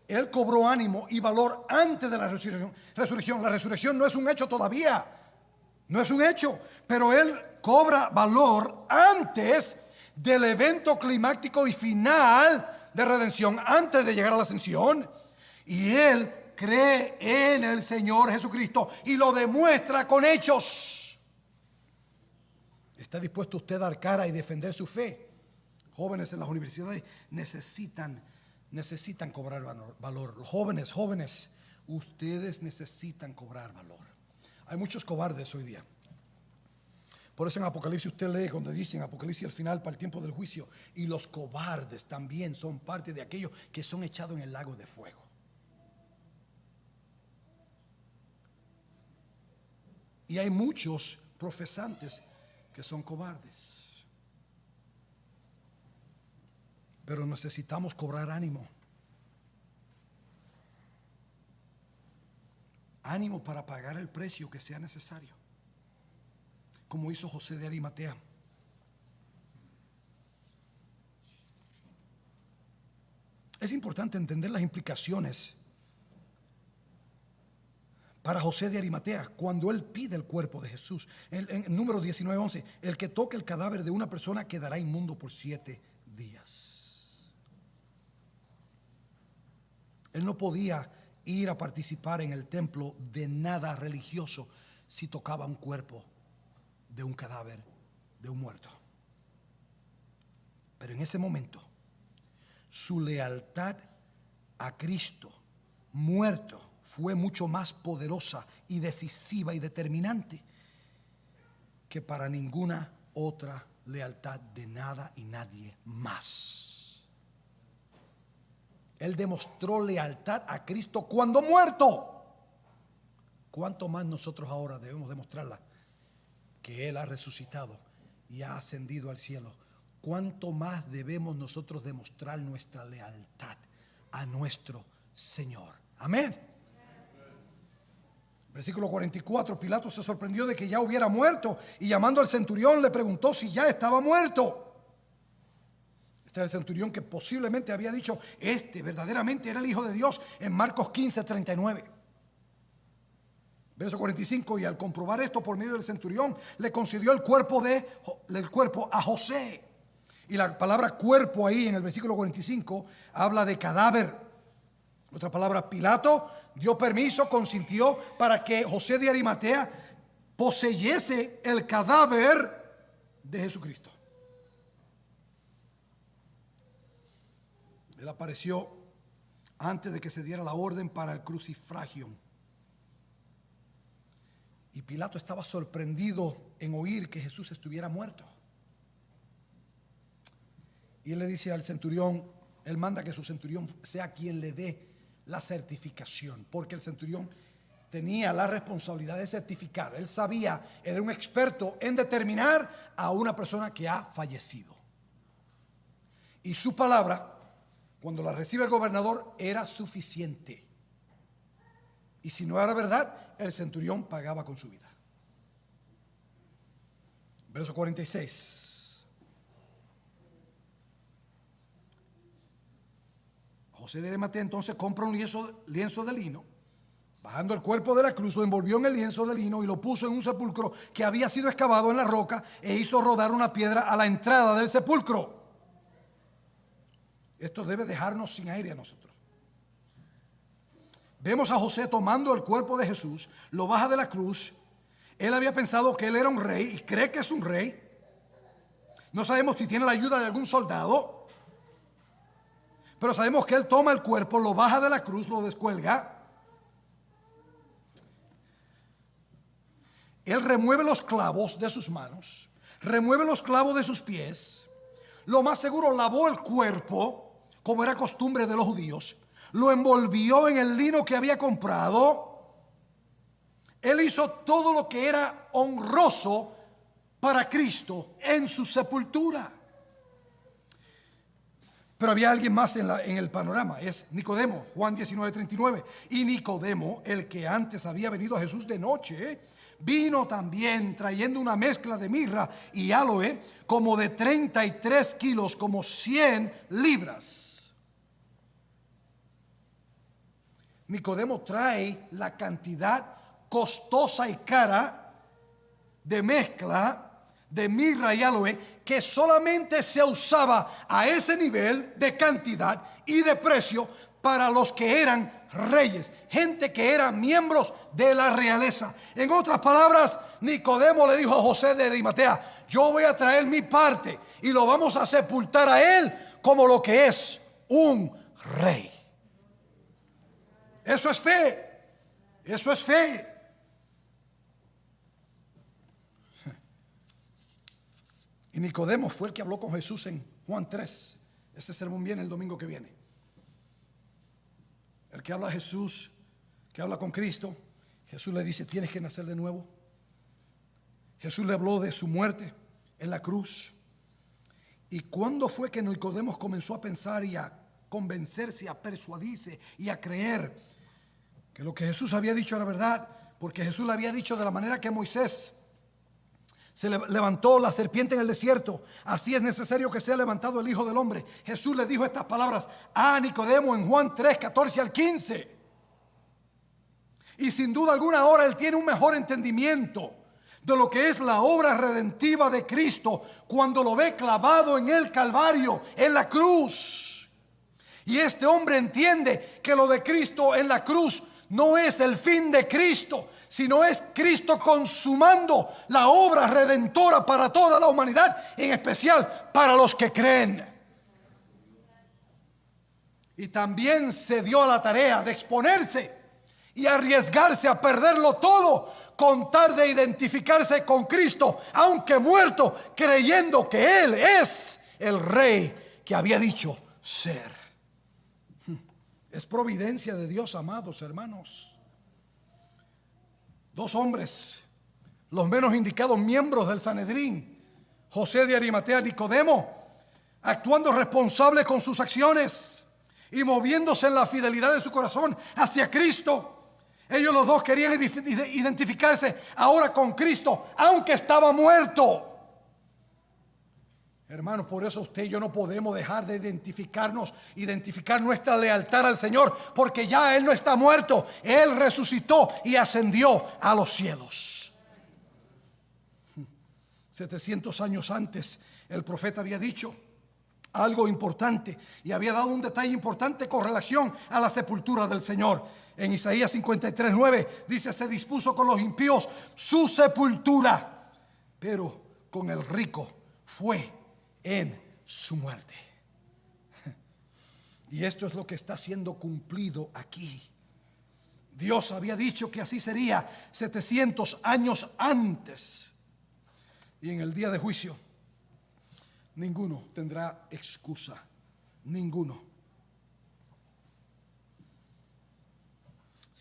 Él cobró ánimo y valor antes de la resurrección. La resurrección no es un hecho todavía. No es un hecho. Pero él cobra valor antes del evento climático y final de redención, antes de llegar a la ascensión. Y él cree en el Señor Jesucristo y lo demuestra con hechos. ¿Está dispuesto usted a dar cara y defender su fe? Jóvenes en las universidades necesitan cobrar valor. Los jóvenes, ustedes necesitan cobrar valor. Hay muchos cobardes hoy día. Por eso en Apocalipsis usted lee cuando dice en Apocalipsis al final, para el tiempo del juicio, y los cobardes también son parte de aquellos que son echados en el lago de fuego. Y hay muchos profesantes que son cobardes. Pero necesitamos cobrar ánimo. Ánimo para pagar el precio que sea necesario. Como hizo José de Arimatea. Es importante entender las implicaciones para José de Arimatea cuando él pide el cuerpo de Jesús. En número 19:11, el que toque el cadáver de una persona quedará inmundo por 7 días. Él no podía ir a participar en el templo de nada religioso si tocaba un cuerpo de un cadáver de un muerto. Pero en ese momento, su lealtad a Cristo muerto fue mucho más poderosa y decisiva y determinante que para ninguna otra lealtad de nada y nadie más. Él demostró lealtad a Cristo cuando muerto. ¿Cuánto más nosotros ahora debemos demostrarla? Que Él ha resucitado y ha ascendido al cielo. ¿Cuánto más debemos nosotros demostrar nuestra lealtad a nuestro Señor? Amén. Versículo 44, Pilato se sorprendió de que ya hubiera muerto y llamando al centurión le preguntó si ya estaba muerto. Este era el centurión que posiblemente había dicho, verdaderamente era el Hijo de Dios en Marcos 15:39. Verso 45, y al comprobar esto por medio del centurión, le concedió el cuerpo a José. Y la palabra cuerpo ahí en el versículo 45 habla de cadáver. Otra palabra, Pilato dio permiso, consintió para que José de Arimatea poseyese el cadáver de Jesucristo. Él apareció antes de que se diera la orden para el crucifragio. Y Pilato estaba sorprendido en oír que Jesús estuviera muerto. Y él le dice al centurión, él manda que su centurión sea quien le dé la certificación, porque el centurión tenía la responsabilidad de certificar. Él sabía, era un experto en determinar a una persona que ha fallecido. Y su palabra, cuando la recibe el gobernador, era suficiente. Y si no era verdad, el centurión pagaba con su vida. Verso 46. José de Arimatea entonces compra un lienzo de lino. Bajando el cuerpo de la cruz, lo envolvió en el lienzo de lino y lo puso en un sepulcro que había sido excavado en la roca, e hizo rodar una piedra a la entrada del sepulcro. Esto debe dejarnos sin aire a nosotros. Vemos a José tomando el cuerpo de Jesús, lo baja de la cruz. Él había pensado que él era un rey y cree que es un rey. No sabemos si tiene la ayuda de algún soldado, pero sabemos que él toma el cuerpo, lo baja de la cruz, lo descuelga. Él remueve los clavos de sus manos, remueve los clavos de sus pies. Lo más seguro lavó el cuerpo, como era costumbre de los judíos. Lo envolvió en el lino que había comprado. Él hizo todo lo que era honroso para Cristo en su sepultura. Pero había alguien más en el panorama, es Nicodemo, Juan 19:39. Y Nicodemo, el que antes había venido a Jesús de noche, vino también trayendo una mezcla de mirra y aloe, como de 33 kilos, como 100 libras. Nicodemo trae la cantidad costosa y cara de mezcla de mirra y aloe que solamente se usaba a ese nivel de cantidad y de precio para los que eran reyes, gente que eran miembros de la realeza. En otras palabras, Nicodemo le dijo a José de Arimatea: yo voy a traer mi parte y lo vamos a sepultar a él como lo que es, un rey. Eso es fe. Eso es fe. Y Nicodemo fue el que habló con Jesús en Juan 3. Este sermón viene el domingo que viene. El que habla a Jesús, que habla con Cristo, Jesús le dice: tienes que nacer de nuevo. Jesús le habló de su muerte en la cruz. ¿Y cuándo fue que Nicodemo comenzó a pensar y a convencerse, a persuadirse y a creer que lo que Jesús había dicho era verdad? Porque Jesús le había dicho de la manera que Moisés se levantó la serpiente en el desierto, así es necesario que sea levantado el Hijo del Hombre. Jesús le dijo estas palabras a Nicodemo en Juan 3, 14 al 15. Y sin duda alguna ahora él tiene un mejor entendimiento de lo que es la obra redentiva de Cristo cuando lo ve clavado en el Calvario, en la cruz. Y este hombre entiende que lo de Cristo en la cruz no es el fin de Cristo, sino es Cristo consumando la obra redentora para toda la humanidad, en especial para los que creen. Y también se dio a la tarea de exponerse y arriesgarse a perderlo todo con tal de identificarse con Cristo, aunque muerto, creyendo que Él es el Rey que había dicho ser. Es providencia de Dios, amados hermanos. Dos hombres, los menos indicados miembros del Sanedrín, José de Arimatea, Nicodemo, actuando responsable con sus acciones y moviéndose en la fidelidad de su corazón hacia Cristo. Ellos los dos querían identificarse ahora con Cristo, aunque estaba muerto. Hermanos, por eso usted y yo no podemos dejar de identificar nuestra lealtad al Señor, porque ya Él no está muerto, Él resucitó y ascendió a los cielos. 700 años antes, el profeta había dicho algo importante y había dado un detalle importante con relación a la sepultura del Señor. En Isaías 53:9 dice: se dispuso con los impíos su sepultura, pero con el rico fue en su muerte. Y esto es lo que está siendo cumplido aquí. Dios había dicho que así sería 700 años antes. Y en el día de juicio, ninguno tendrá excusa. Ninguno.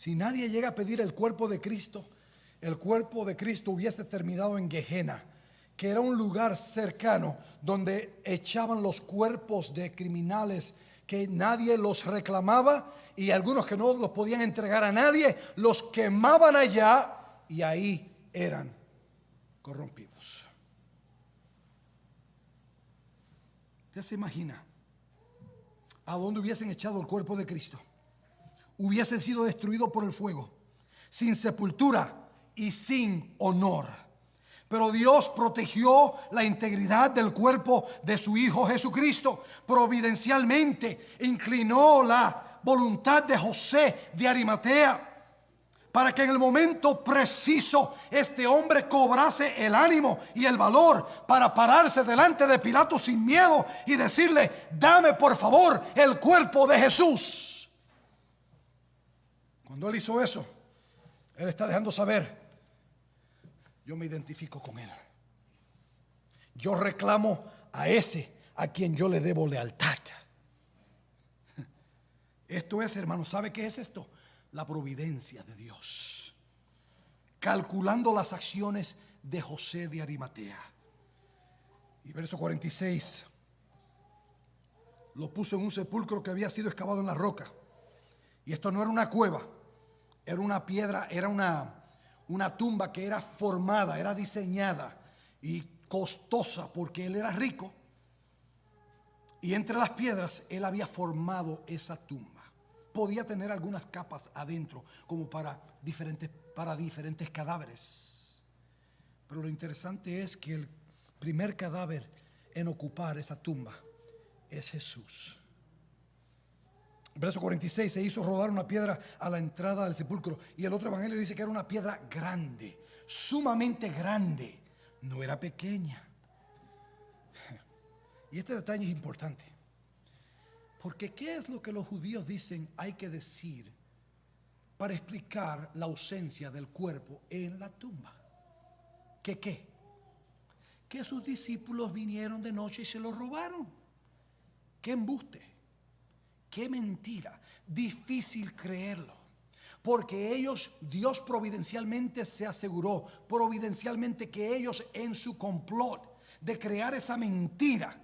Si nadie llega a pedir el cuerpo de Cristo hubiese terminado en Gehenna, que era un lugar cercano donde echaban los cuerpos de criminales que nadie los reclamaba, y algunos que no los podían entregar a nadie, los quemaban allá y ahí eran corrompidos. ¿Usted se imagina a dónde hubiesen echado el cuerpo de Cristo? Hubiese sido destruido por el fuego, sin sepultura y sin honor. Pero Dios protegió la integridad del cuerpo de su Hijo Jesucristo. Providencialmente inclinó la voluntad de José de Arimatea para que en el momento preciso este hombre cobrase el ánimo y el valor para pararse delante de Pilato sin miedo y decirle: dame por favor el cuerpo de Jesús. Cuando él hizo eso, él está dejando saber: yo me identifico con él. Yo reclamo a ese a quien yo le debo lealtad. Esto es, hermano, ¿sabe qué es esto? La providencia de Dios, calculando las acciones de José de Arimatea. Y verso 46: lo puso en un sepulcro que había sido excavado en la roca. Y esto no era una cueva, era una piedra, era una tumba que era formada, era diseñada y costosa, porque él era rico. Y entre las piedras él había formado esa tumba. Podía tener algunas capas adentro, como para diferentes cadáveres. Pero lo interesante es que el primer cadáver en ocupar esa tumba es Jesús. Verso 46: se hizo rodar una piedra a la entrada del sepulcro. Y el otro evangelio dice que era una piedra grande, sumamente grande, no era pequeña. Y este detalle es importante, porque ¿qué es lo que los judíos dicen hay que decir para explicar la ausencia del cuerpo en la tumba? ¿Qué? Que sus discípulos vinieron de noche y se lo robaron. ¡Qué embuste! ¡Qué mentira! Difícil creerlo, porque Dios providencialmente se aseguró, providencialmente, que ellos, en su complot de crear esa mentira,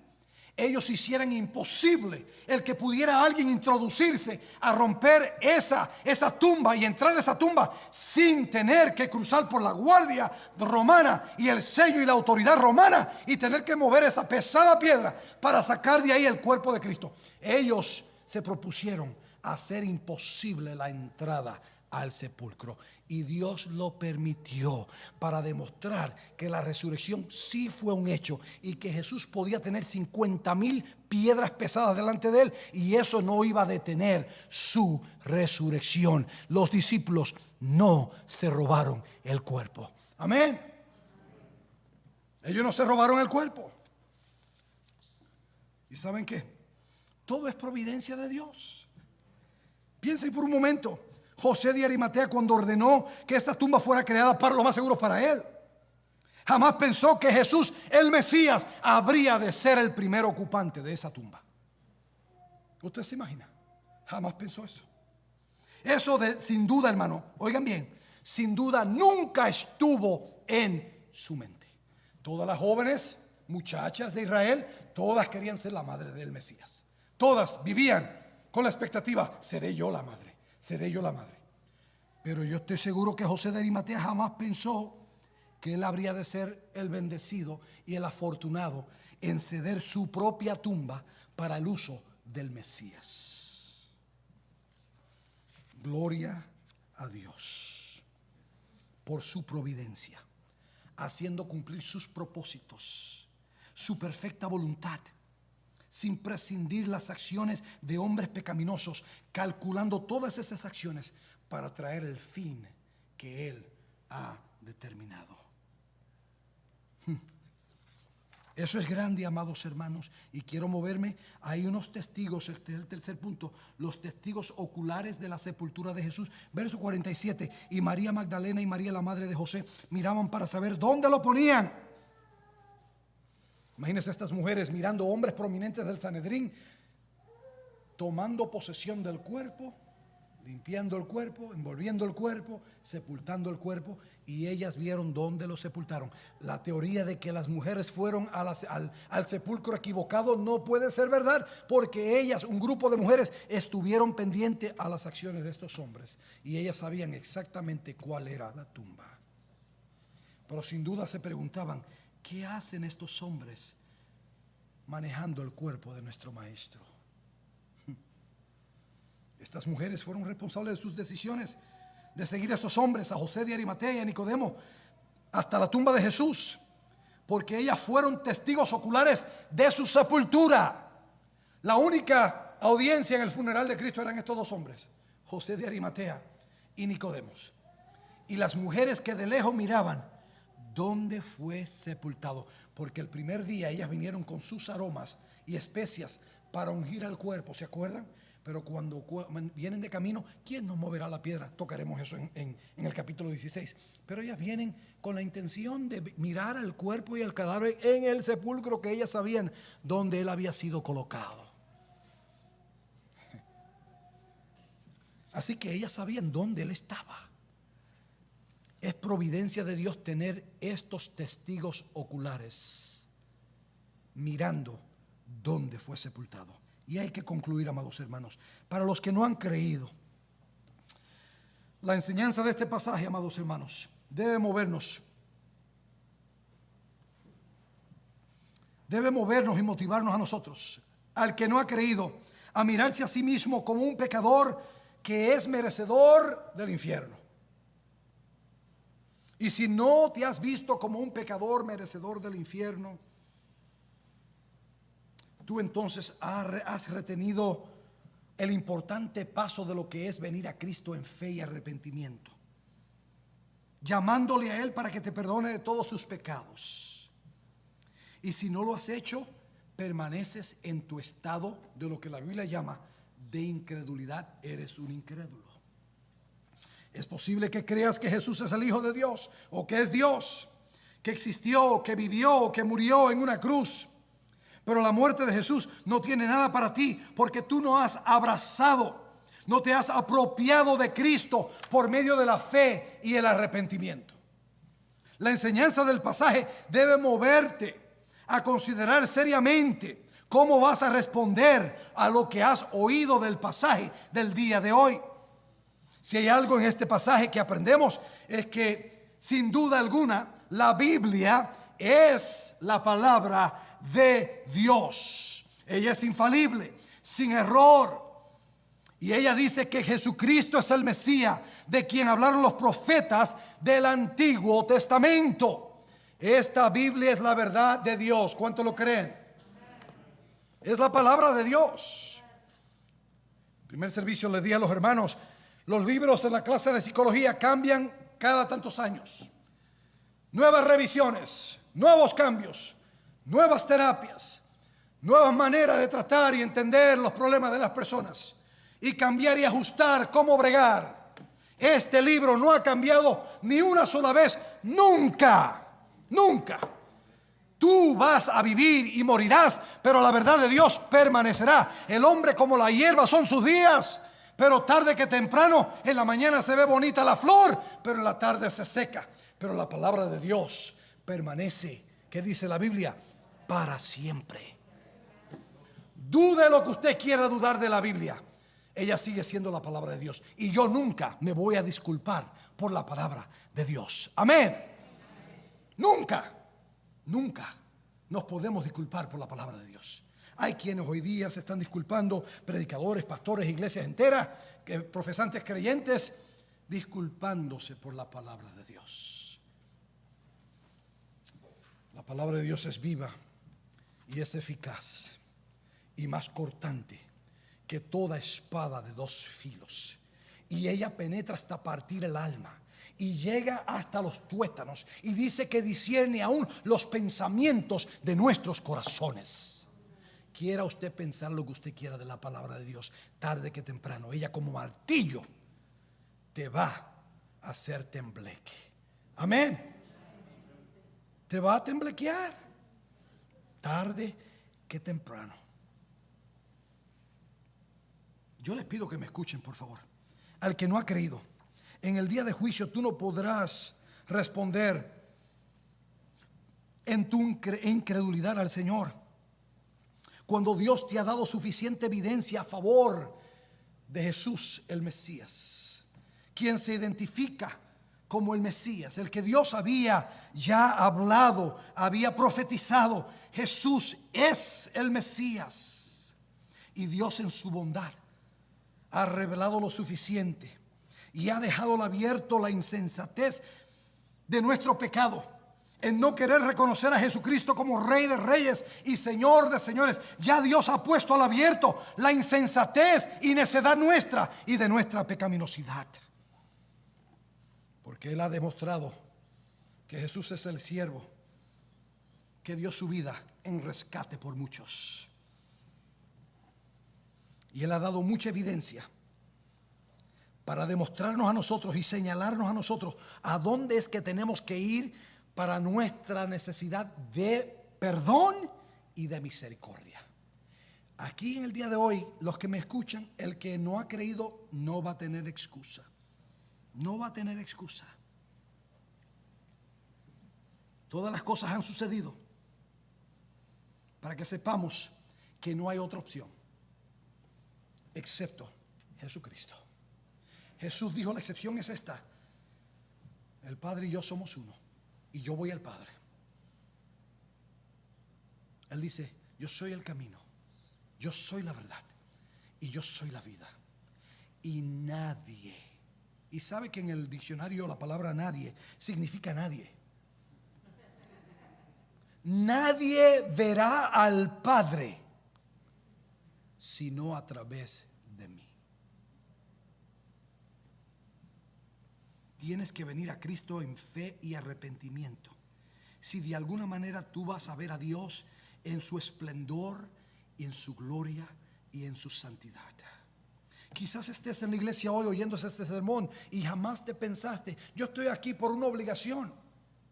ellos hicieran imposible el que pudiera alguien introducirse a romper esa tumba y entrar a esa tumba sin tener que cruzar por la guardia romana y el sello y la autoridad romana, y tener que mover esa pesada piedra para sacar de ahí el cuerpo de Cristo. Ellos se propusieron hacer imposible la entrada al sepulcro, y Dios lo permitió para demostrar que la resurrección sí fue un hecho, y que Jesús podía tener 50,000 piedras pesadas delante de él, y eso no iba a detener su resurrección. Los discípulos no se robaron el cuerpo. Amén. Ellos no se robaron el cuerpo. ¿Y saben qué? Todo es providencia de Dios. Piensen por un momento. José de Arimatea, cuando ordenó que esta tumba fuera creada, para lo más seguro para él, jamás pensó que Jesús, el Mesías, habría de ser el primer ocupante de esa tumba. ¿Usted se imagina? Jamás pensó eso. Eso sin duda, hermano, oigan bien, sin duda nunca estuvo en su mente. Todas las jóvenes muchachas de Israel, todas querían ser la madre del Mesías. Todas vivían con la expectativa: seré yo la madre, seré yo la madre. Pero yo estoy seguro que José de Arimatea jamás pensó que él habría de ser el bendecido y el afortunado en ceder su propia tumba para el uso del Mesías. Gloria a Dios por su providencia, haciendo cumplir sus propósitos, su perfecta voluntad, sin prescindir las acciones de hombres pecaminosos, calculando todas esas acciones para traer el fin que Él ha determinado. Eso es grande, amados hermanos, y quiero moverme. Hay unos testigos, este es el tercer punto, los testigos oculares de la sepultura de Jesús. Verso 47: y María Magdalena y María, la madre de José, miraban para saber dónde lo ponían. Imagínense estas mujeres mirando hombres prominentes del Sanedrín tomando posesión del cuerpo limpiando el cuerpo, envolviendo el cuerpo, sepultando el cuerpo, y ellas vieron dónde lo sepultaron. La teoría de que las mujeres fueron al sepulcro equivocado no puede ser verdad, porque ellas, un grupo de mujeres, estuvieron pendientes a las acciones de estos hombres, y ellas sabían exactamente cuál era la tumba. Pero sin duda se preguntaban, ¿qué hacen estos hombres manejando el cuerpo de nuestro maestro? Estas mujeres fueron responsables de sus decisiones de seguir a estos hombres, a José de Arimatea y a Nicodemo, hasta la tumba de Jesús, porque ellas fueron testigos oculares de su sepultura. La única audiencia en el funeral de Cristo eran estos dos hombres, José de Arimatea y Nicodemos. Y las mujeres que de lejos miraban dónde fue sepultado, porque el primer día ellas vinieron con sus aromas y especias para ungir al cuerpo, ¿se acuerdan? Pero cuando vienen de camino, ¿quién nos moverá la piedra? Tocaremos eso en el capítulo 16. Pero ellas vienen con la intención de mirar al cuerpo y al cadáver en el sepulcro que ellas sabían dónde él había sido colocado. Así que ellas sabían dónde él estaba. Es providencia de Dios tener estos testigos oculares mirando dónde fue sepultado. Y hay que concluir, amados hermanos, para los que no han creído, la enseñanza de este pasaje, amados hermanos, debe movernos y motivarnos a nosotros, al que no ha creído, a mirarse a sí mismo como un pecador que es merecedor del infierno. Y si no te has visto como un pecador merecedor del infierno, tú entonces has retenido el importante paso de lo que es venir a Cristo en fe y arrepentimiento, llamándole a Él para que te perdone de todos tus pecados. Y si no lo has hecho, permaneces en tu estado de lo que la Biblia llama de incredulidad. Eres un incrédulo. Es posible que creas que Jesús es el Hijo de Dios, o que es Dios, que existió, que vivió, que murió en una cruz. Pero la muerte de Jesús no tiene nada para ti, porque tú no has abrazado, no te has apropiado de Cristo por medio de la fe y el arrepentimiento. La enseñanza del pasaje debe moverte a considerar seriamente cómo vas a responder a lo que has oído del pasaje del día de hoy. Si hay algo en este pasaje que aprendemos, es que sin duda alguna la Biblia es la palabra de Dios. Ella es infalible, sin error, y ella dice que Jesucristo es el Mesías de quien hablaron los profetas del Antiguo Testamento. Esta Biblia es la verdad de Dios. ¿Cuánto lo creen? Es la palabra de Dios. Primer servicio les di a los hermanos, los libros en la clase de psicología cambian cada tantos años. Nuevas revisiones, nuevos cambios, nuevas terapias, nuevas maneras de tratar y entender los problemas de las personas y cambiar y ajustar cómo bregar. Este libro no ha cambiado ni una sola vez, nunca, nunca. Tú vas a vivir y morirás, pero la verdad de Dios permanecerá. El hombre como la hierba son sus días, pero tarde que temprano, en la mañana se ve bonita la flor, pero en la tarde se seca. Pero la palabra de Dios permanece. ¿Qué dice la Biblia? Para siempre. Dude lo que usted quiera dudar de la Biblia, ella sigue siendo la palabra de Dios, y yo nunca me voy a disculpar por la palabra de Dios. Amén. Nunca nos podemos disculpar por la palabra de Dios. Hay quienes hoy día se están disculpando, predicadores, pastores, iglesias enteras, profesantes creyentes, disculpándose por la palabra de Dios. La palabra de Dios es viva y es eficaz y más cortante que toda espada de dos filos, y ella penetra hasta partir el alma y llega hasta los tuétanos, y dice que discierne aún los pensamientos de nuestros corazones. Quiera usted pensar lo que usted quiera de la palabra de Dios, tarde que temprano ella como martillo te va a hacer tembleque. Amén. Te va a temblequear tarde que temprano. Yo les pido que me escuchen, por favor. al que no ha creído. En el día de juicio tú no podrás responder en tu incredulidad al Señor, cuando Dios te ha dado suficiente evidencia a favor de Jesús el Mesías, quien se identifica como el Mesías, el que Dios había ya hablado, había profetizado. Jesús es el Mesías, y Dios en su bondad ha revelado lo suficiente y ha dejado abierto la insensatez de nuestro pecado en no querer reconocer a Jesucristo como Rey de Reyes y Señor de Señores. Ya Dios ha puesto al abierto la insensatez y necedad nuestra y de nuestra pecaminosidad, porque Él ha demostrado que Jesús es el siervo que dio su vida en rescate por muchos, y Él ha dado mucha evidencia para demostrarnos a nosotros y señalarnos a nosotros a dónde es que tenemos que ir para nuestra necesidad de perdón y de misericordia. Aquí en el día de hoy, los que me escuchan, el que no ha creído no va a tener excusa. No va a tener excusa. Todas las cosas han sucedido para que sepamos que no hay otra opción excepto Jesucristo. Jesús dijo: la excepción es esta: el Padre y yo somos uno, y yo voy al Padre. Él dice: yo soy el camino, yo soy la verdad y yo soy la vida. Y nadie, y sabe que en el diccionario la palabra nadie significa nadie. Nadie verá al Padre sino a través de mí. Tienes que venir a Cristo en fe y arrepentimiento. Si de alguna manera tú vas a ver a Dios en su esplendor y en su gloria y en su santidad. Quizás estés en la iglesia hoy oyendo este sermón y jamás te pensaste: yo estoy aquí por una obligación.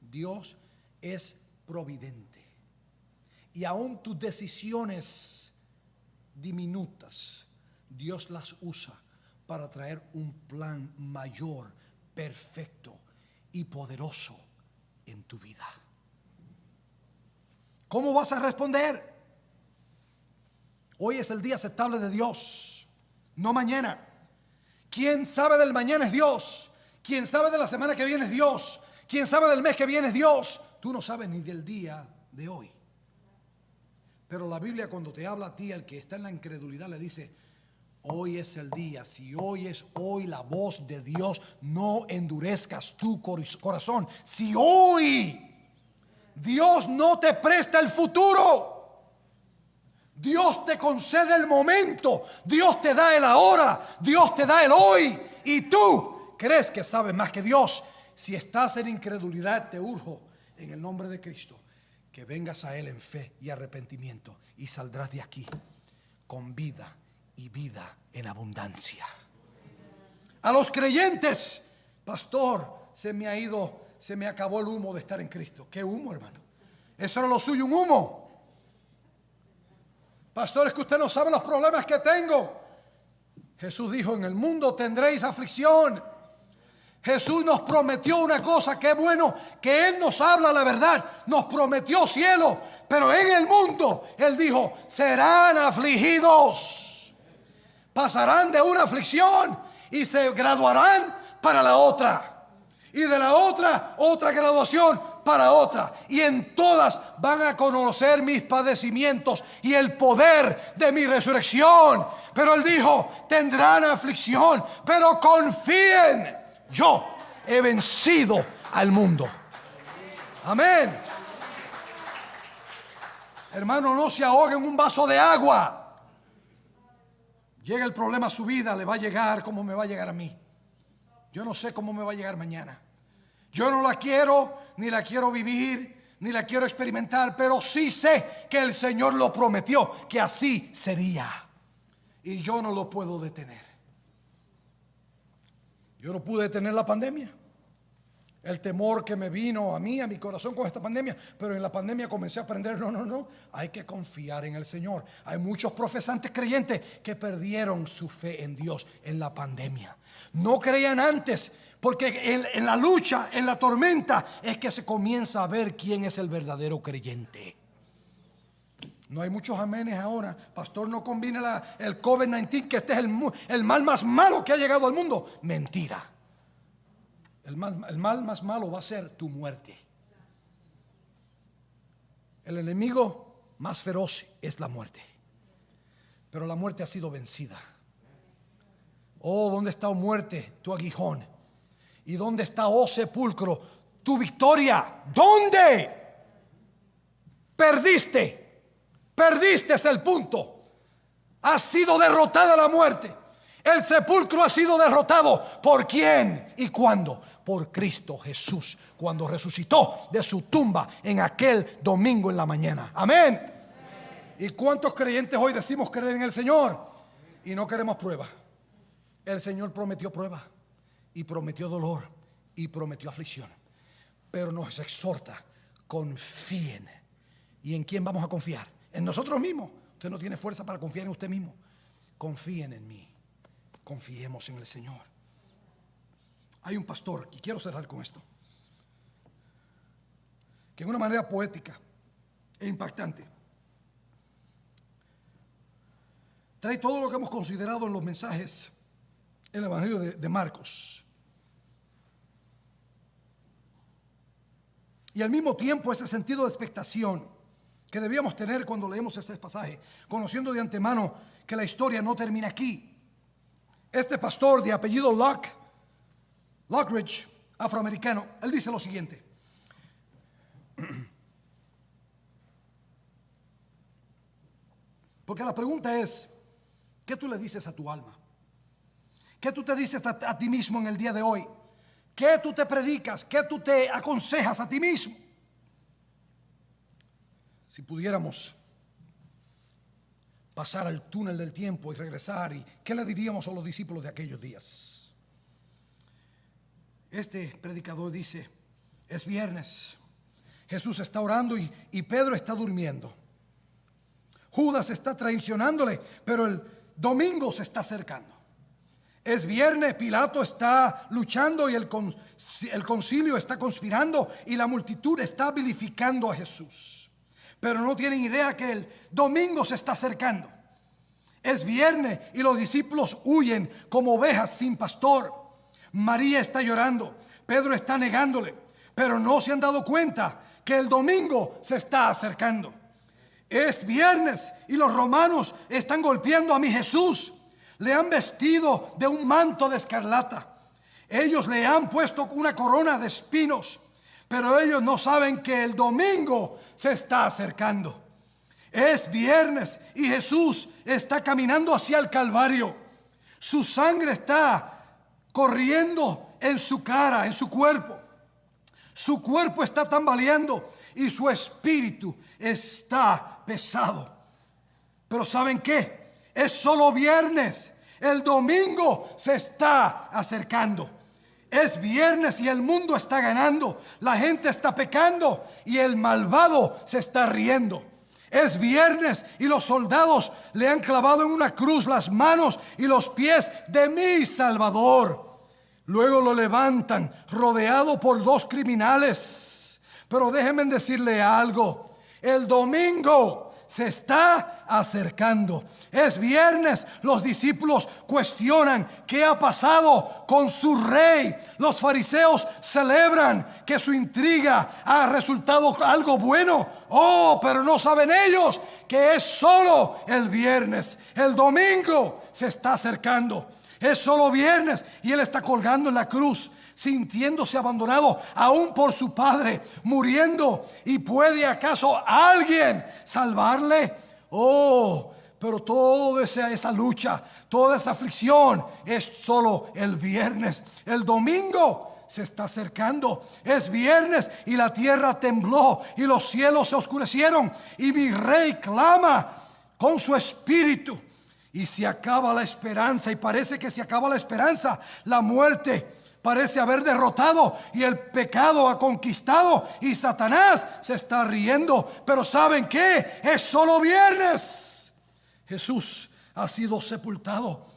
Dios es providente, y aún tus decisiones diminutas, Dios las usa para traer un plan mayor, perfecto y poderoso en tu vida. ¿Cómo vas a responder? Hoy es el día aceptable de Dios, no mañana. Quien sabe del mañana es Dios. Quien sabe de la semana que viene es Dios. Quien sabe del mes que viene es Dios. Tú no sabes ni del día de hoy. Pero la Biblia, cuando te habla a ti, al que está en la incredulidad, le dice: hoy es el día. Si oyes hoy la voz de Dios, no endurezcas tu corazón. Si hoy Dios no te presta el futuro, Dios te concede el momento, Dios te da el ahora, Dios te da el hoy, y tú crees que sabes más que Dios. Si estás en incredulidad, te urjo en el nombre de Cristo que vengas a Él en fe y arrepentimiento, y saldrás de aquí con vida y vida en abundancia. A los creyentes: pastor, se me acabó el humo de estar en Cristo. ¿Qué humo, hermano? Eso era lo suyo, un humo. Pastor, es que usted no sabe los problemas que tengo. Jesús dijo: en el mundo tendréis aflicción. Jesús nos prometió una cosa: que es bueno que Él nos habla la verdad. Nos prometió cielo, pero en el mundo Él dijo: serán afligidos. Pasarán de una aflicción y se graduarán para la otra, y de la otra graduación para otra, y en todas van a conocer mis padecimientos y el poder de mi resurrección. Pero Él dijo: tendrán aflicción, pero confíen, yo he vencido al mundo. Amén. Hermano, no se ahogue en un vaso de agua. Llega el problema a su vida, le va a llegar como me va a llegar a mí. Yo no sé cómo me va a llegar mañana. Yo no la quiero, ni la quiero vivir, ni la quiero experimentar, pero sí sé que el Señor lo prometió, que así sería. Y yo no lo puedo detener. Yo no pude detener la pandemia. el temor que me vino a mí, a mi corazón con esta pandemia, pero en la pandemia comencé a aprender, no, hay que confiar en el Señor. Hay muchos profesantes creyentes que perdieron su fe en Dios en la pandemia. No creían antes, porque en la lucha, en la tormenta, es que se comienza a ver quién es el verdadero creyente. No hay muchos amenes ahora. Pastor, no combine el COVID-19, que este es el mal más malo que ha llegado al mundo. Mentira. El mal más malo va a ser tu muerte. El enemigo más feroz es la muerte. Pero la muerte ha sido vencida. Oh, ¿dónde está, oh muerte, tu aguijón? ¿Y dónde está, oh sepulcro, tu victoria? ¿Dónde? Perdiste. Perdiste, es el punto. Ha sido derrotada la muerte. El sepulcro ha sido derrotado. ¿Por quién y cuándo? Por Cristo Jesús, cuando resucitó de su tumba en aquel domingo en la mañana. Amén. ¿Y cuántos creyentes hoy decimos creer en el Señor y no queremos prueba? El Señor prometió prueba y prometió dolor y prometió aflicción, pero nos exhorta: confíen. ¿Y en quién vamos a confiar? En nosotros mismos. Usted no tiene fuerza para confiar en usted mismo. Confíen en mí. Confiemos en el Señor. Hay un pastor, y quiero cerrar con esto, que en una manera poética e impactante trae todo lo que hemos considerado en los mensajes en el Evangelio de Marcos, y al mismo tiempo ese sentido de expectación que debíamos tener cuando leemos este pasaje, conociendo de antemano que la historia no termina aquí. Este pastor de apellido Lockridge, afroamericano, él dice lo siguiente: porque la pregunta es, ¿qué tú le dices a tu alma? ¿Qué tú te dices a ti mismo en el día de hoy? ¿Qué tú te predicas? ¿Qué tú te aconsejas a ti mismo? Si pudiéramos pasar al túnel del tiempo y regresar, ¿y qué le diríamos a los discípulos de aquellos días? Este predicador dice: es viernes, Jesús está orando y Pedro está durmiendo. Judas está traicionándole, pero el domingo se está acercando. Es viernes, Pilato está luchando y el concilio está conspirando y la multitud está vilificando a Jesús. Pero no tienen idea que el domingo se está acercando. Es viernes y los discípulos huyen como ovejas sin pastor. María está llorando, Pedro está negándole, pero no se han dado cuenta que el domingo se está acercando. Es viernes y los romanos están golpeando a mi Jesús. Le han vestido de un manto de escarlata. Ellos le han puesto una corona de espinos, pero ellos no saben que el domingo se está acercando. Es viernes y Jesús está caminando hacia el Calvario. Su sangre está corriendo en su cara, en su cuerpo. Su cuerpo está tambaleando y su espíritu está pesado. Pero ¿saben qué? Es solo viernes. El domingo se está acercando. Es viernes y el mundo está ganando. La gente está pecando y el malvado se está riendo. Es viernes y los soldados le han clavado en una cruz las manos y los pies de mi Salvador. Luego lo levantan rodeado por dos criminales. Pero déjenme decirle algo: el domingo se está acercando. Es viernes, los discípulos cuestionan qué ha pasado con su rey. Los fariseos celebran que su intriga ha resultado algo bueno. Oh, pero no saben ellos que es solo el viernes. El domingo se está acercando. Es solo viernes y él está colgando en la cruz, sintiéndose abandonado aún por su padre, muriendo. ¿Y puede acaso alguien salvarle? Oh, pero toda esa lucha, toda esa aflicción es solo el viernes. El domingo se está acercando. Es viernes y la tierra tembló y los cielos se oscurecieron y mi rey clama con su espíritu. Y se acaba la esperanza, y parece que se acaba la esperanza. La muerte parece haber derrotado y el pecado ha conquistado y Satanás se está riendo. Pero ¿saben qué? Es solo viernes. Jesús ha sido sepultado.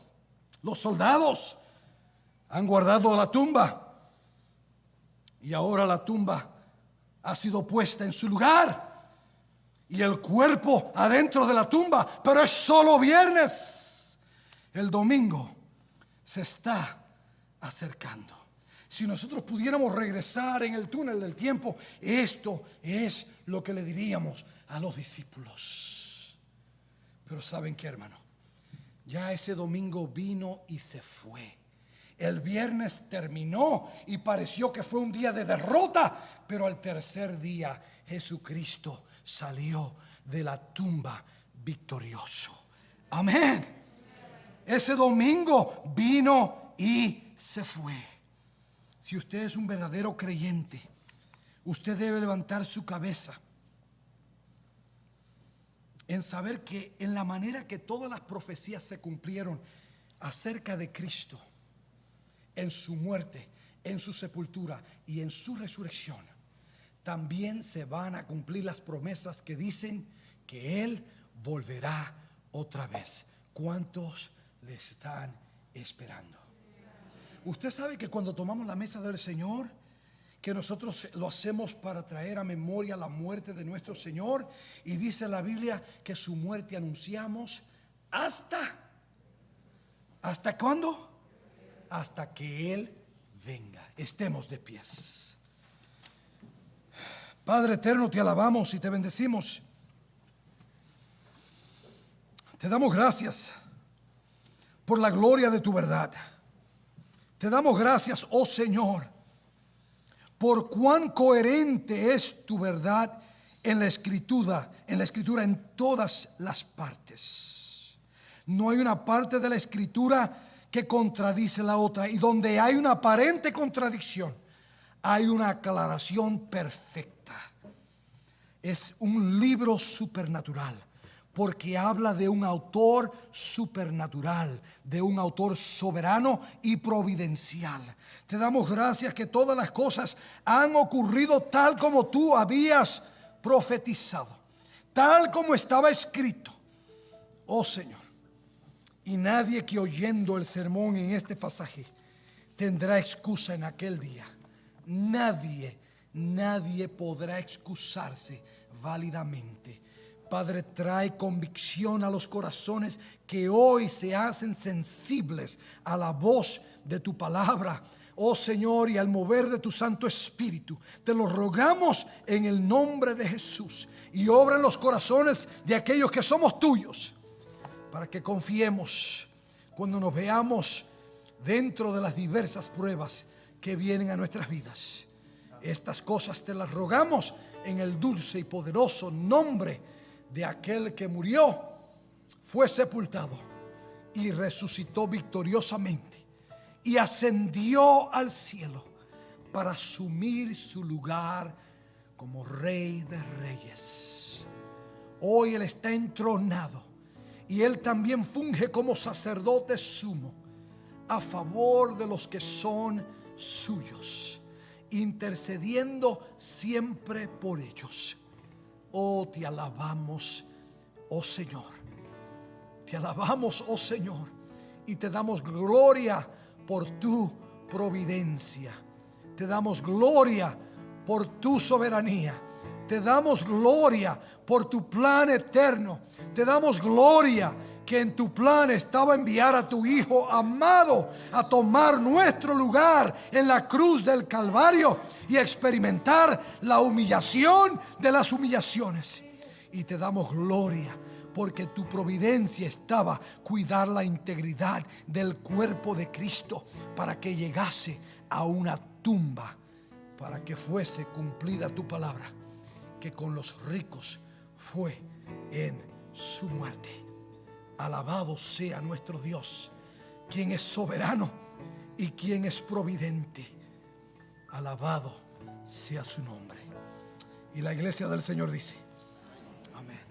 Los soldados han guardado la tumba y ahora la tumba ha sido puesta en su lugar y el cuerpo adentro de la tumba, pero es solo viernes. El domingo se está acercando. Si nosotros pudiéramos regresar en el túnel del tiempo, esto es lo que le diríamos a los discípulos. Pero ¿saben qué, hermano? Ya ese domingo vino y se fue. El viernes terminó y pareció que fue un día de derrota, pero al tercer día Jesucristo salió de la tumba victorioso. Amén. Ese domingo vino y se fue. Si usted es un verdadero creyente, usted debe levantar su cabeza en saber que en la manera que todas las profecías se cumplieron acerca de Cristo, en su muerte, en su sepultura y en su resurrección, también se van a cumplir las promesas que dicen que Él volverá otra vez. ¿Cuántos le están esperando? Usted sabe que cuando tomamos la mesa del Señor, que nosotros lo hacemos para traer a memoria la muerte de nuestro Señor, y dice la Biblia que su muerte anunciamos ¿hasta cuándo? Hasta que Él venga. Estemos de pies. Padre eterno, te alabamos y te bendecimos. Te damos gracias por la gloria de tu verdad. Te damos gracias, oh Señor, por cuán coherente es tu verdad en la escritura en todas las partes. No hay una parte de la escritura que contradice la otra, y donde hay una aparente contradicción, hay una aclaración perfecta. Es un libro supernatural, porque habla de un autor supernatural, de un autor soberano y providencial. Te damos gracias que todas las cosas han ocurrido tal como tú habías profetizado, tal como estaba escrito, oh Señor. Y nadie que oyendo el sermón en este pasaje tendrá excusa en aquel día. Nadie podrá excusarse válidamente. Padre, trae convicción a los corazones que hoy se hacen sensibles a la voz de tu palabra, oh Señor, y al mover de tu Santo Espíritu. Te lo rogamos en el nombre de Jesús, y obra en los corazones de aquellos que somos tuyos, para que confiemos cuando nos veamos dentro de las diversas pruebas que vienen a nuestras vidas. Estas cosas te las rogamos en el dulce y poderoso nombre de aquel que murió, fue sepultado y resucitó victoriosamente y ascendió al cielo para asumir su lugar como Rey de Reyes. Hoy Él está entronado y Él también funge como sacerdote sumo a favor de los que son suyos, intercediendo siempre por ellos. Oh, te alabamos, oh Señor. Te alabamos, oh Señor, y te damos gloria por tu providencia. Te damos gloria por tu soberanía. Te damos gloria por tu plan eterno. Te damos gloria que en tu plan estaba enviar a tu Hijo amado a tomar nuestro lugar en la cruz del Calvario y experimentar la humillación de las humillaciones. Y te damos gloria porque tu providencia estaba cuidar la integridad del cuerpo de Cristo para que llegase a una tumba, para que fuese cumplida tu palabra, que con los ricos fue en su muerte. Alabado sea nuestro Dios, quien es soberano y quien es providente. Alabado sea su nombre. Y la iglesia del Señor dice: amén.